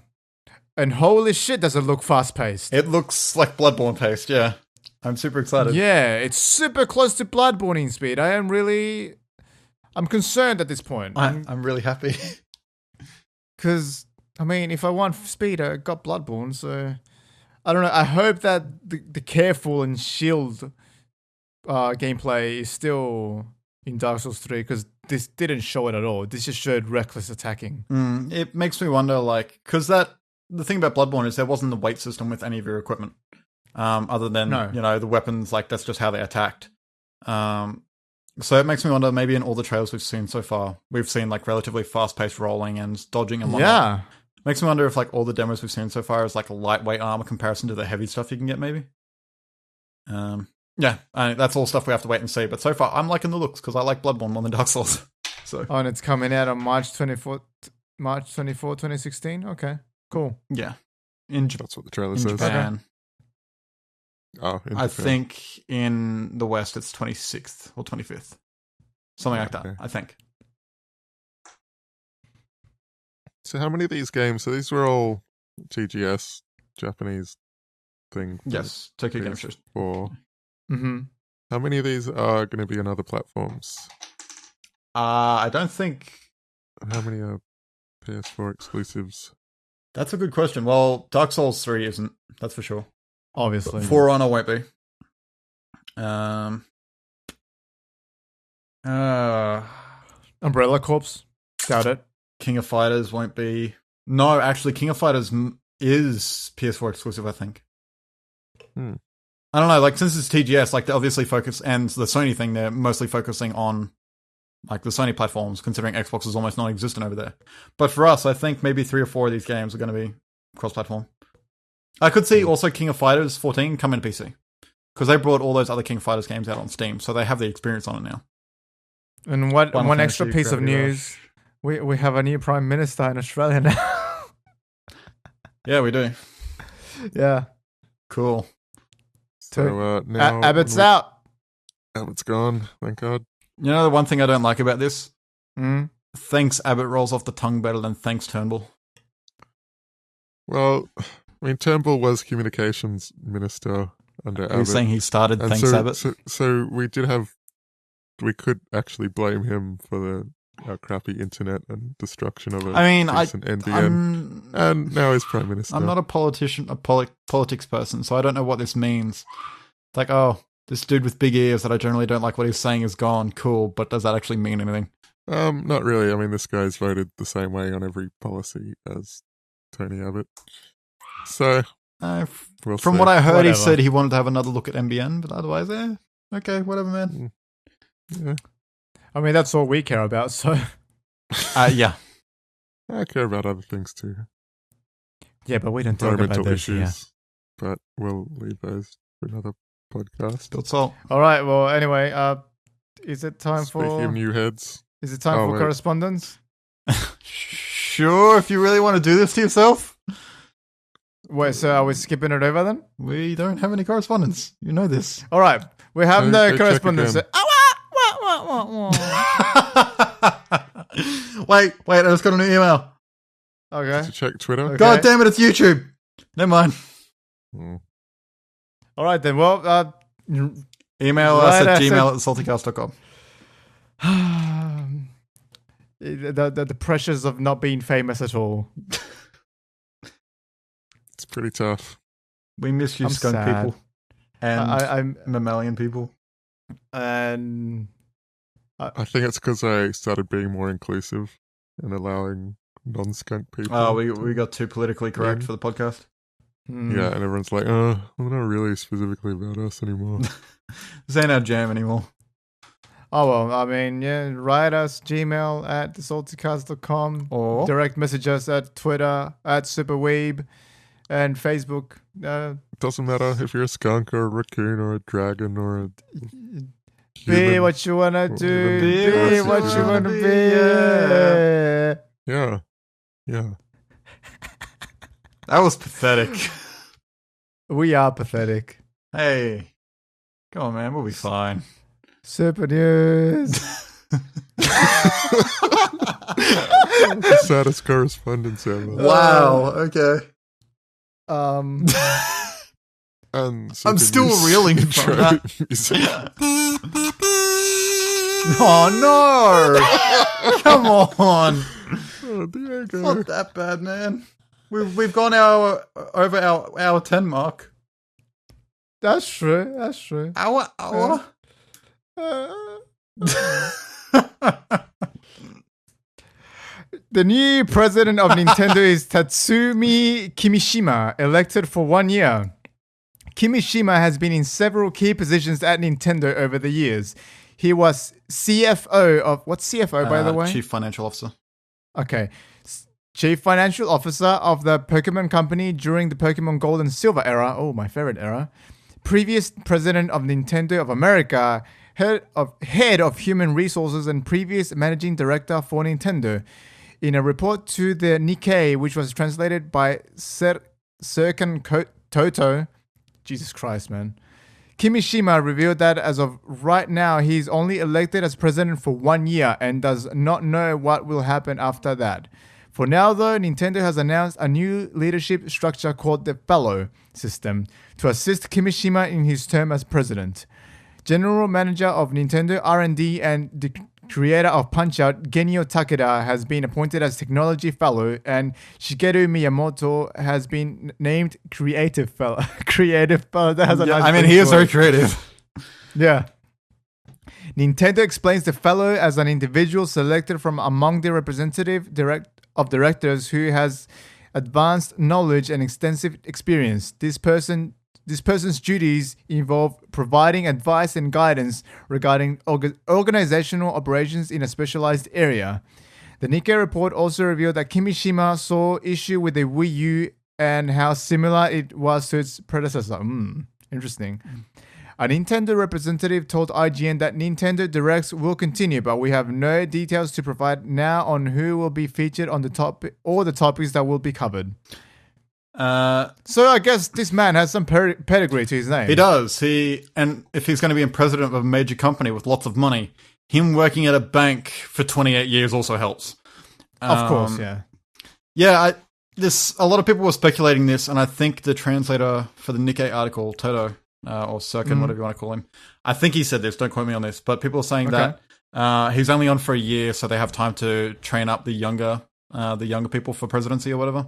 And holy shit, does it look fast-paced. It looks like Bloodborne paced, yeah. I'm super excited. Yeah, it's super close to Bloodborne in speed. I'm concerned at this point. I'm really happy. Because, if I want speed, I got Bloodborne, so... I don't know. I hope that the careful and shield gameplay is still in Dark Souls 3, because this didn't show it at all. This just showed reckless attacking. It makes me wonder, because the thing about Bloodborne is there wasn't the weight system with any of your equipment, other than the weapons. That's just how they attacked. So it makes me wonder. Maybe in all the trailers we've seen so far, we've seen relatively fast-paced rolling and dodging and whatnot. Yeah. Makes me wonder if all the demos we've seen so far is a lightweight armor comparison to the heavy stuff you can get, maybe. That's all stuff we have to wait and see. But so far, I'm liking the looks because I like Bloodborne more than Dark Souls. So. Oh, and it's coming out on March 24, 2016. Okay, cool. Yeah, that's what the trailer says. Japan. Oh, in I Japan. think in the West it's 26th or 25th, something like that. I think. So how many of these games? So these were all TGS, Japanese thing. Yes, Tokyo Game Show. Mm-hmm. How many of these are going to be on other platforms? I don't think. How many are PS4 exclusives? That's a good question. Well, Dark Souls 3 isn't. That's for sure. Obviously. For Honor won't be. Umbrella Corps. Doubt it. King of Fighters won't be. No, actually, King of Fighters is PS4 exclusive, I think. I don't know, since it's TGS, they obviously focus, and the Sony thing, they're mostly focusing on, the Sony platforms, considering Xbox is almost non-existent over there. But for us, I think maybe 3 or 4 of these games are going to be cross-platform. I could see also King of Fighters 14 come into PC. Because they brought all those other King of Fighters games out on Steam, so they have the experience on it now. And one extra piece of news, we have a new Prime Minister in Australia now. Yeah, we do. Yeah. Cool. So now Abbott's out. Abbott's gone, thank God. You know the one thing I don't like about this? Mm. Thanks Abbott rolls off the tongue better than thanks Turnbull. Well, Turnbull was communications minister under Abbott. You're saying he started thanks Abbott? So we could actually blame him for the crappy internet and destruction of decent NBN. And now he's Prime Minister. I'm not a politician, politics person, so I don't know what this means. It's this dude with big ears that I generally don't like what he's saying is gone. Cool, but does that actually mean anything? Not really. This guy's voted the same way on every policy as Tony Abbott. So, from what I heard, he said he wanted to have another look at NBN, but otherwise, okay, whatever, man. Yeah. That's all we care about, so... yeah. I care about other things too. Yeah, but we don't talk about those issues. But we'll leave those for another podcast. That's all. All right, well, anyway, is it time Speaking of new heads... Is it time for correspondence? Sure, if you really want to do this to yourself. Wait, so are we skipping it over then? We don't have any correspondence. You know this. All right, we have no correspondence. Wait, I just got a new email. Okay. To check Twitter. Okay. God damn it, it's YouTube. Never mind. All right then, well... email us at gmail@saltycast.com. The pressures of not being famous at all. It's pretty tough. We miss you, skunk sad. people. And I'm mammalian people. And... I think it's because I started being more inclusive and allowing non-skunk people. Oh, we got too politically correct Yeah. for the podcast. Yeah, and everyone's like, well, not really specifically about us anymore. This ain't our jam anymore. Oh, well, I mean, yeah, write us, Gmail at thesaltycast.com, Or direct message us at Twitter, at Superweeb, and Facebook. Doesn't matter if you're a skunk or a raccoon or a dragon or a Be human. what you want to do. Be Be what what you you want wanna to be, be. Yeah. Yeah. that was pathetic. We are pathetic. Hey, come on, man, we'll be fine. Super news. The saddest correspondence ever. Wow. Okay. Um, And I'm super still news reeling from intro that. music. Oh no! Come on. Oh, there you It's go. not that bad, man. We've gone over our hour 10 mark. that's true. That's true. Hour. The new president of Nintendo is Tatsumi Kimishima, elected for 1 year. Kimishima has been in several key positions at Nintendo over the years. He was CFO of... What's CFO, by the way? Chief Financial Officer. Okay. Chief Financial Officer of the Pokemon Company during the Pokemon Gold and Silver era. Oh, my favorite era. Previous president of Nintendo of America. Head of Human Resources and previous managing director for Nintendo. In a report to the Nikkei, which was translated by Serkan Toto, Jesus Christ, man. Kimishima revealed that as of right now, he's only elected as president for 1 year and does not know what will happen after that. For now, though, Nintendo has announced a new leadership structure called the Fellow system to assist Kimishima in his term as president. General Manager of Nintendo R&D and the creator of Punch-Out, Genio Takeda, has been appointed as Technology Fellow, and Shigeru Miyamoto has been named Creative Fellow. Creative Fellow. That has a nice he is very word. creative. Yeah. Nintendo explains the Fellow as an individual selected from among the representative directors who has advanced knowledge and extensive experience. This person's duties involve providing advice and guidance regarding organizational operations in a specialized area. The Nikkei report also revealed that Kimishima saw issue with the Wii U and how similar it was to its predecessor. Interesting. A Nintendo representative told IGN that Nintendo Directs will continue, but we have no details to provide now on who will be featured on the topic or the topics that will be covered. So I guess this man has some pedigree to his name. He does. And if he's going to be a president of a major company with lots of money, him working at a bank for 28 years also helps. Of course, yeah. Yeah, a lot of people were speculating this, and I think the translator for the Nikkei article, Toto, or Serkan, whatever you want to call him, I think he said this, don't quote me on this, but people are saying that he's only on for a year, so they have time to train up the younger people for presidency or whatever.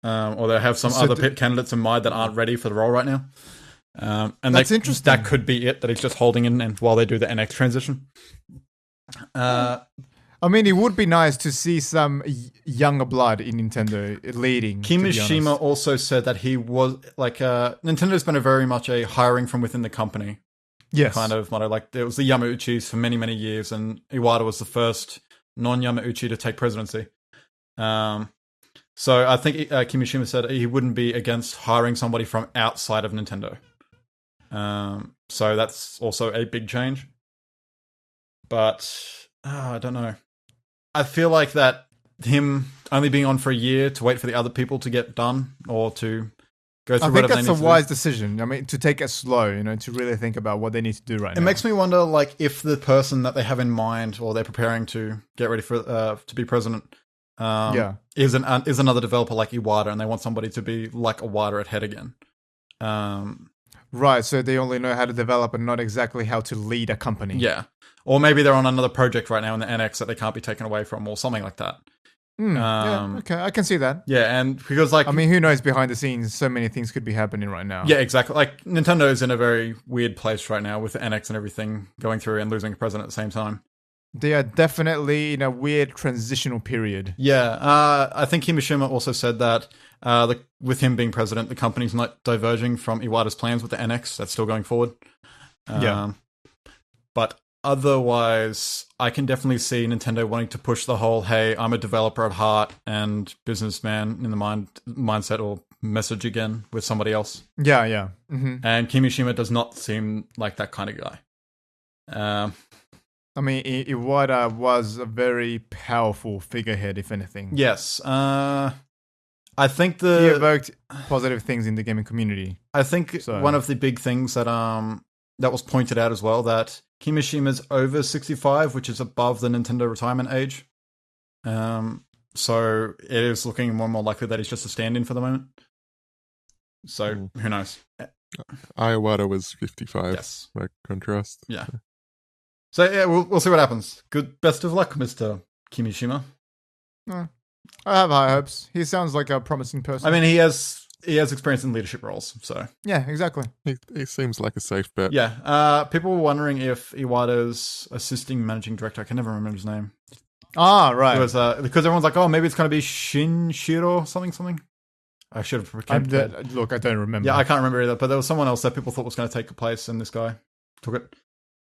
Or they have some other candidates in mind that aren't ready for the role right now. And that's interesting. That could be it, that he's just holding in and while they do the NX transition. I mean, it would be nice to see some younger blood in Nintendo leading. Kimishima also said that he was like Nintendo's been very much a hiring from within the company. Yes. Kind of motto. Like there was the Yamauchis for many, many years, and Iwata was the first non-Yamauchi to take presidency. So I think Kimishima said he wouldn't be against hiring somebody from outside of Nintendo. So that's also a big change. But I don't know. I feel like that him only being on for a year to wait for the other people to get done or to go through. I think that's a wise decision. I mean, to take it slow, to really think about what they need to do right now. It makes me wonder, like, if the person that they have in mind or they're preparing to get ready for to be president, is another developer like Iwata, and they want somebody to be like Iwata at head again. Right, so they only know how to develop and not exactly how to lead a company. Yeah. Or maybe they're on another project right now in the NX that they can't be taken away from or something like that. Yeah, okay, I can see that. Yeah, and because like... I mean, who knows behind the scenes, so many things could be happening right now. Yeah, exactly. Like, Nintendo's in a very weird place right now with the NX and everything going through and losing a president at the same time. They are definitely in a weird transitional period. Yeah, I think Kimishima also said that with him being president, the company's not diverging from Iwata's plans with the NX. That's still going forward. Yeah. But otherwise, I can definitely see Nintendo wanting to push the whole, hey, I'm a developer at heart and businessman in the mindset or message again with somebody else. Yeah. Mm-hmm. And Kimishima does not seem like that kind of guy. I mean, Iwata was a very powerful figurehead, if anything. Yes. I think He evoked positive things in the gaming community. I think one of the big things that that was pointed out as well, that Kimishima's over 65, which is above the Nintendo retirement age. So it is looking more and more likely that he's just a stand-in for the moment. So who knows? Iwata was 55. Yes. By contrast. Yeah. So yeah, we'll see what happens. Good, best of luck, Mr. Kimishima. I have high hopes. He sounds like a promising person. I mean, he has experience in leadership roles, so yeah, exactly. He seems like a safe bet. Yeah. People were wondering if Iwata's assisting managing director, I can never remember his name. Ah, right. It was because everyone's like, oh, maybe it's going to be Shinshiro something. I should have prepared. Look, I don't remember. Yeah, I can't remember either. But there was someone else that people thought was going to take the place, and this guy took it.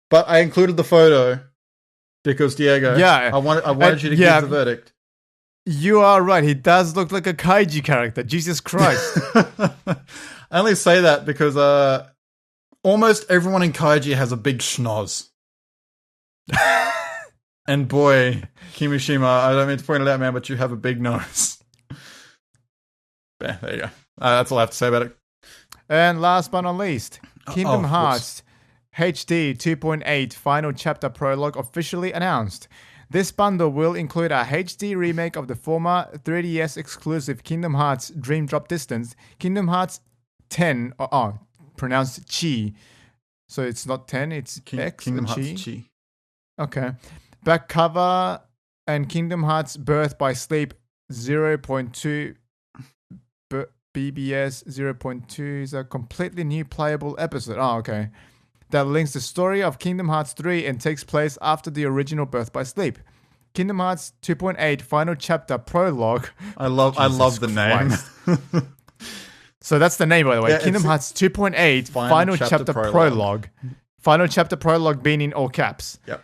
But I included the photo because Diego. Yeah, I wanted you to give the verdict. You are right. He does look like a kaiji character. Jesus Christ. I only say that because almost everyone in kaiji has a big schnoz. And boy, Kimishima, I don't mean to point it out, man, but you have a big nose. Yeah, there you go. That's all I have to say about it. And last but not least, Kingdom Hearts HD 2.8 Final Chapter Prologue officially announced. This bundle will include a HD remake of the former 3DS exclusive Kingdom Hearts Dream Drop Distance, Kingdom Hearts 10, pronounced Chi. So it's not 10, it's X Kingdom and Hearts Chi. Okay. Back cover and Kingdom Hearts Birth by Sleep 0.2 BBS 0.2 is a completely new playable episode. Oh, okay. That links the story of Kingdom Hearts 3 and takes place after the original Birth by Sleep. Kingdom Hearts 2.8 Final Chapter Prologue. I love the name. So that's the name, by the way. Yeah, Kingdom Hearts 2.8 Final Chapter Prologue. Final Chapter Prologue being in all caps. Yep.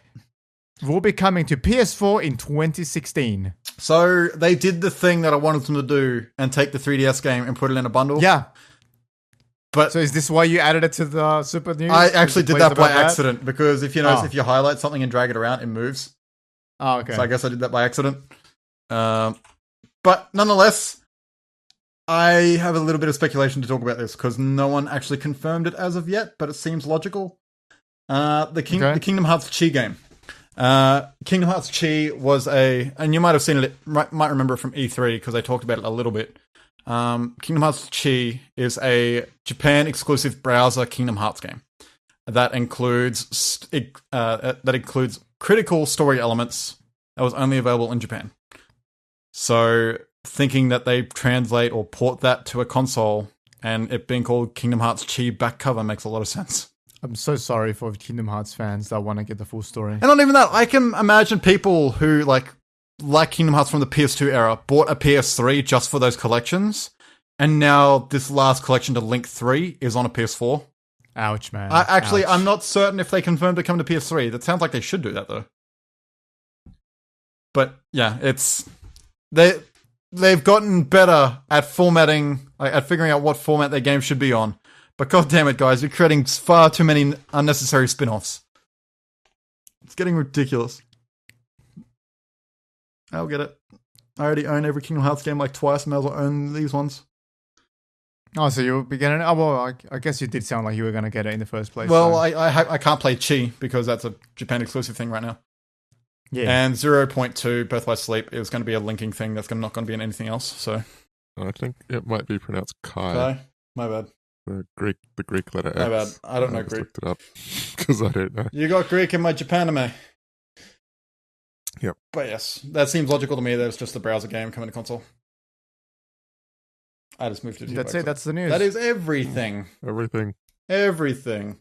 Will be coming to PS4 in 2016. So they did the thing that I wanted them to do and take the 3DS game and put it in a bundle. Yeah. But so is this why you added it to the Super News? I actually did that by accident because if you notice, if you highlight something and drag it around, it moves. Oh, okay. So I guess I did that by accident. But nonetheless, I have a little bit of speculation to talk about this because no one actually confirmed it as of yet, but it seems logical. The Kingdom Hearts Chi game. Kingdom Hearts Chi was and you might have seen it, might remember it from E3 because they talked about it a little bit. Kingdom Hearts Chi is a Japan exclusive browser Kingdom Hearts game that includes critical story elements that was only available in Japan. So thinking that they translate or port that to a console and it being called Kingdom Hearts Chi back cover makes a lot of sense. I'm so sorry for Kingdom Hearts fans that want to get the full story. And not even that, I can imagine people who like Kingdom Hearts from the PS2 era bought a PS3 just for those collections, and now this last collection to Link 3 is on a PS4. Ouch, man. Ouch. I'm not certain if they confirmed to come to PS3. That sounds like they should do that, though. But yeah, they've gotten better at formatting, at figuring out what format their game should be on. But god damn it, guys, you're creating far too many unnecessary spin-offs. It's getting ridiculous. I'll get it. I already own every Kingdom Hearts game like twice, may as well own these ones. Oh, so you'll be getting it? Oh, well, I guess you did sound like you were going to get it in the first place. Well, so. I can't play Chi because that's a Japan exclusive thing right now. Yeah. And 0.2 Birth by Sleep is going to be a linking thing that's not going to be in anything else. So I think it might be pronounced Kai. Okay, my bad. The Greek letter X. My bad. I don't know just Greek. Looked it up because I don't know. You got Greek in my Japanime. Yep. But yes, that seems logical to me that it's just a browser game coming to console. I just moved it to That's it. That's the news. That is everything. Everything. Everything.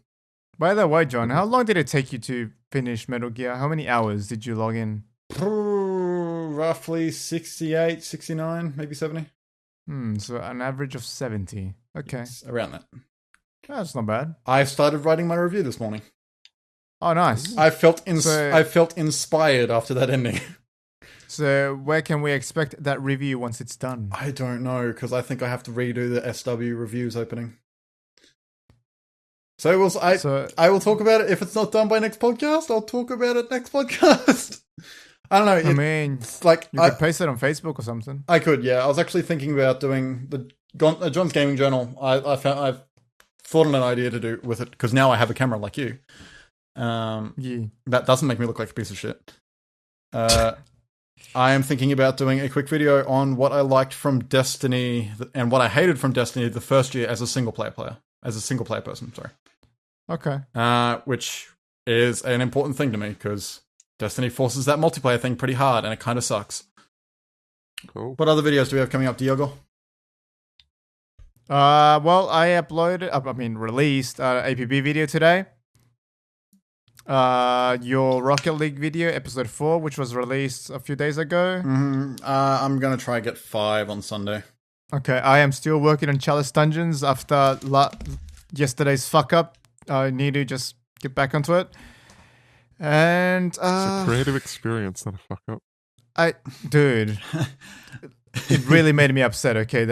By the way, John, how long did it take you to finish Metal Gear? How many hours did you log in? Roughly 68, 69, maybe 70. So an average of 70. Okay. Yes, around that. That's not bad. I started writing my review this morning. Oh, nice. I felt inspired after that ending. So where can we expect that review once it's done? I don't know, because I think I have to redo the SW reviews opening. So I will talk about it. If it's not done by next podcast, I'll talk about it next podcast. I don't know. I mean, like you could post it on Facebook or something. I could, yeah. I was actually thinking about doing the John's Gaming Journal. I've thought of an idea to do with it, because now I have a camera like you. That doesn't make me look like a piece of shit. I am thinking about doing a quick video on what I liked from Destiny and what I hated from Destiny the first year as a single player person. Sorry. Okay. Which is an important thing to me, because Destiny forces that multiplayer thing pretty hard, and it kind of sucks. Cool. What other videos do we have coming up, Diogo? Well, I released APB video today. Your Rocket League video, episode 4, which was released a few days ago. I'm gonna try and get 5 on Sunday. Okay, I am still working on Chalice Dungeons after yesterday's fuck up. I need to just get back onto it. And it's a creative experience, not a fuck up. Dude, it really made me upset. Okay,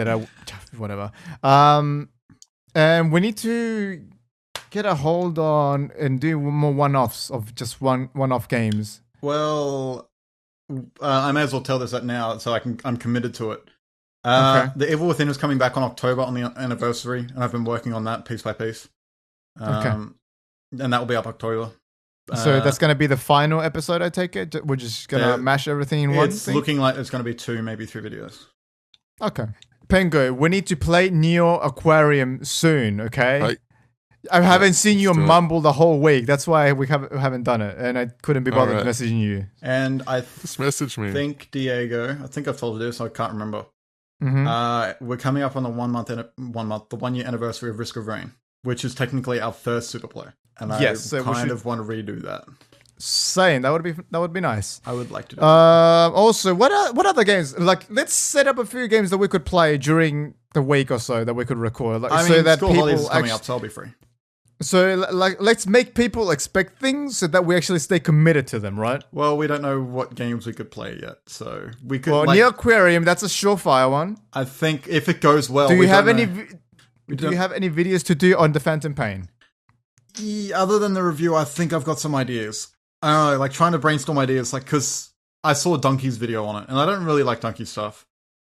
whatever. And we need to get a hold on and do more one-offs of just one-off games. Well, I may as well tell this that now, so I'm committed to it. Okay. The Evil Within is coming back on October on the anniversary, and I've been working on that piece by piece. Okay. And that will be up October. So that's going to be the final episode, I take it? We're just going to mash everything in one thing? It's looking like it's going to be 2, maybe 3 videos. Okay. Pengo, we need to play Neo Aquarium soon, okay? I haven't seen you mumble the whole week. That's why we haven't done it. And I couldn't be bothered messaging you. And just message me. I think I've told you this, I can't remember. We're coming up on the 1 year anniversary of Risk of Rain, which is technically our first super play. And I kind of want to redo that. Same. That would be nice. I would like to do also, what other games? Like, let's set up a few games that we could play during the week or so that we could record. Like, so that school holidays is coming up, so I'll be free. So, like, let's make people expect things so that we actually stay committed to them, right? Well, we don't know what games we could play yet, so we could. Well, Neo Aquarium, that's a surefire one. I think if it goes well, do you have any videos to do on the Phantom Pain? Other than the review, I think I've got some ideas. I don't know, like trying to brainstorm ideas, like because I saw Donkey's video on it, and I don't really like Donkey's stuff.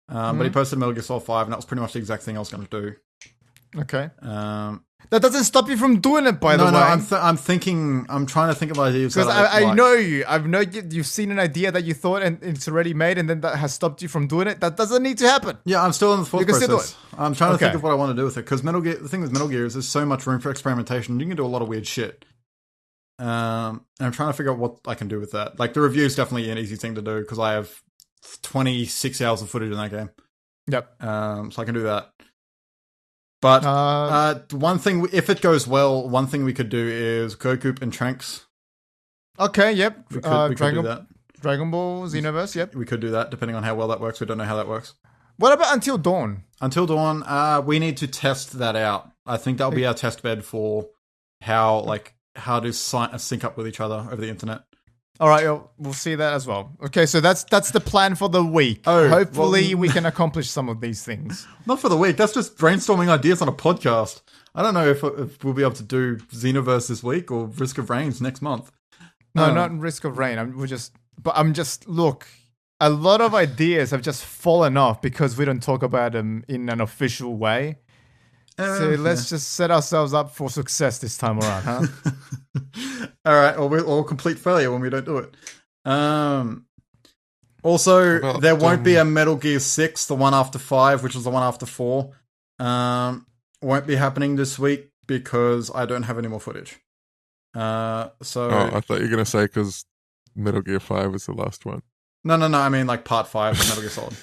But he posted Metal Gear Solid 5, and that was pretty much the exact thing I was going to do. Okay. That doesn't stop you from doing it, by the way. No, I'm trying to think of ideas. Because I know you. You've seen an idea that you thought and it's already made, and then that has stopped you from doing it. That doesn't need to happen. Yeah, I'm still in the thought process. I'm trying to think of what I want to do with it. Because the thing with Metal Gear is there's so much room for experimentation. You can do a lot of weird shit. And I'm trying to figure out what I can do with that. Like, the review is definitely an easy thing to do, because I have 26 hours of footage in that game. Yep. So I can do that. But one thing, if it goes well, one thing we could do is Goku and Trunks. Okay, yep. We could do that. Dragon Ball Xenoverse, yep. We could do that, depending on how well that works. We don't know how that works. What about Until Dawn? Until Dawn, we need to test that out. I think that'll be our test bed for how to sync up with each other over the internet. All right, we'll see that as well. Okay, so that's the plan for the week. Hopefully we can accomplish some of these things. Not for the week. That's just brainstorming ideas on a podcast. I don't know if we'll be able to do Xenoverse this week or Risk of Rain next month. No, not Risk of Rain. Look, a lot of ideas have just fallen off because we don't talk about them in an official way. So let's just set ourselves up for success this time around, huh? All right, or complete failure when we don't do it. Also, there won't be a Metal Gear 6, the one after 5, which is the one after 4. Won't be happening this week because I don't have any more footage. I thought you were going to say because Metal Gear 5 was the last one. No, I mean like part 5 of Metal Gear Solid.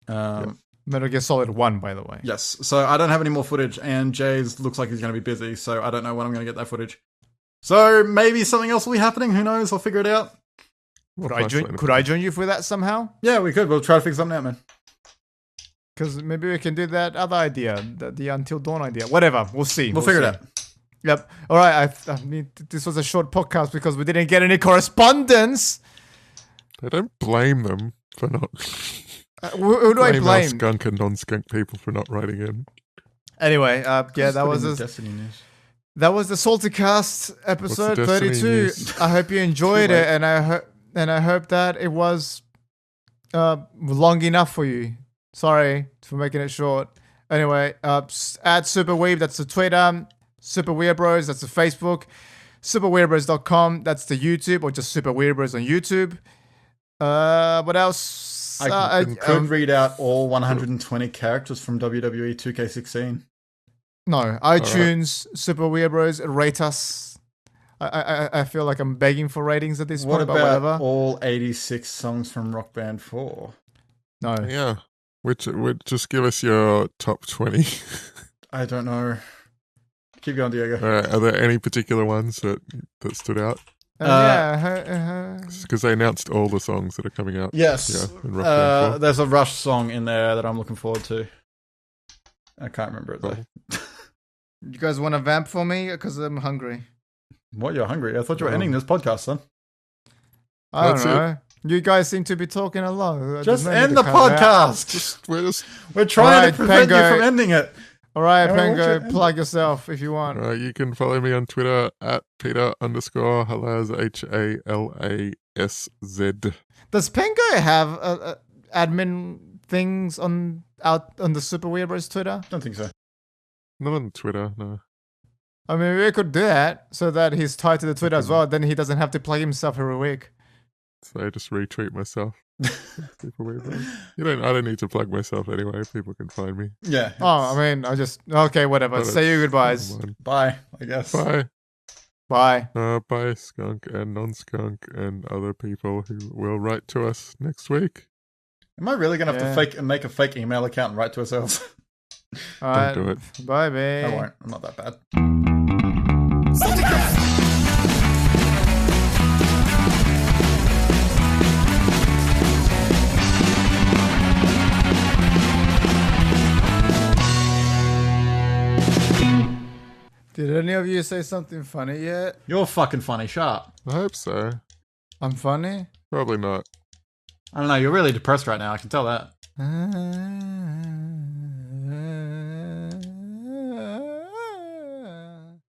Yeah. Metal Gear Solid 1, by the way. Yes, so I don't have any more footage, and Jay's looks like he's going to be busy, so I don't know when I'm going to get that footage. So maybe something else will be happening. Who knows? I'll figure it out. Could I join you for that somehow? Yeah, we could. We'll try to figure something out, man. Because maybe we can do that other idea, the Until Dawn idea. Whatever, we'll see. We'll figure it out. Yep. All right. I mean, this was a short podcast because we didn't get any correspondence. I don't blame them for not. Who do I blame? Skunk and non-skunk people for not writing in. Anyway, yeah, that was Destiny news. that was the Salty Cast episode What's the Destiny 32. news? I hope you enjoyed it, and I hope that it was long enough for you. Sorry for making it short. Anyway, at Superweeb, that's the Twitter. Super Weird Bros, that's the Facebook. Superweirdbros.com, that's the YouTube, or just Super Weird Bros on YouTube. What else? I could read out all 120 characters from WWE 2K16. No, iTunes, Super Weird Bros, rate us. I feel like I'm begging for ratings at this What point, but about whatever. all 86 songs from Rock Band 4? No. Yeah. Which would just give us your top 20. I don't know. Keep going, Diego. All right. Are there any particular ones that stood out? Because they announced all the songs that are coming out. Yes. Yeah, in Rock Band 4. There's a Rush song in there that I'm looking forward to. I can't remember it, though. You guys want to vamp for me? Because I'm hungry. What, you're hungry? I thought you were ending this podcast, son. I don't That's know. You guys seem to be talking a lot. Just There's no need end to the cut it out. podcast. We're trying to prevent you from ending it. All right, I want you Pengo, to- plug yourself if you want. You can follow me on Twitter at Peter_Halaz, HALASZ. Does Pengo have admin things on the Super Weird Bros Twitter? Don't think so. Not on Twitter, no. I mean, we could do that so that he's tied to the Twitter as well. Then he doesn't have to plug himself every week. So I just retweet myself. I don't need to plug myself anyway. People can find me. Yeah. Oh, I mean, okay, whatever. But Say your goodbyes. Come on. Bye, I guess. Bye. Bye. Bye, skunk and non-skunk and other people who will write to us next week. Am I really going to have to make a fake email account and write to ourselves? All right. Don't do it. Bye, babe. I won't. I'm not that bad. Did any of you say something funny yet? You're fucking funny, sharp. I hope so. I'm funny? Probably not. I don't know. You're really depressed right now. I can tell that.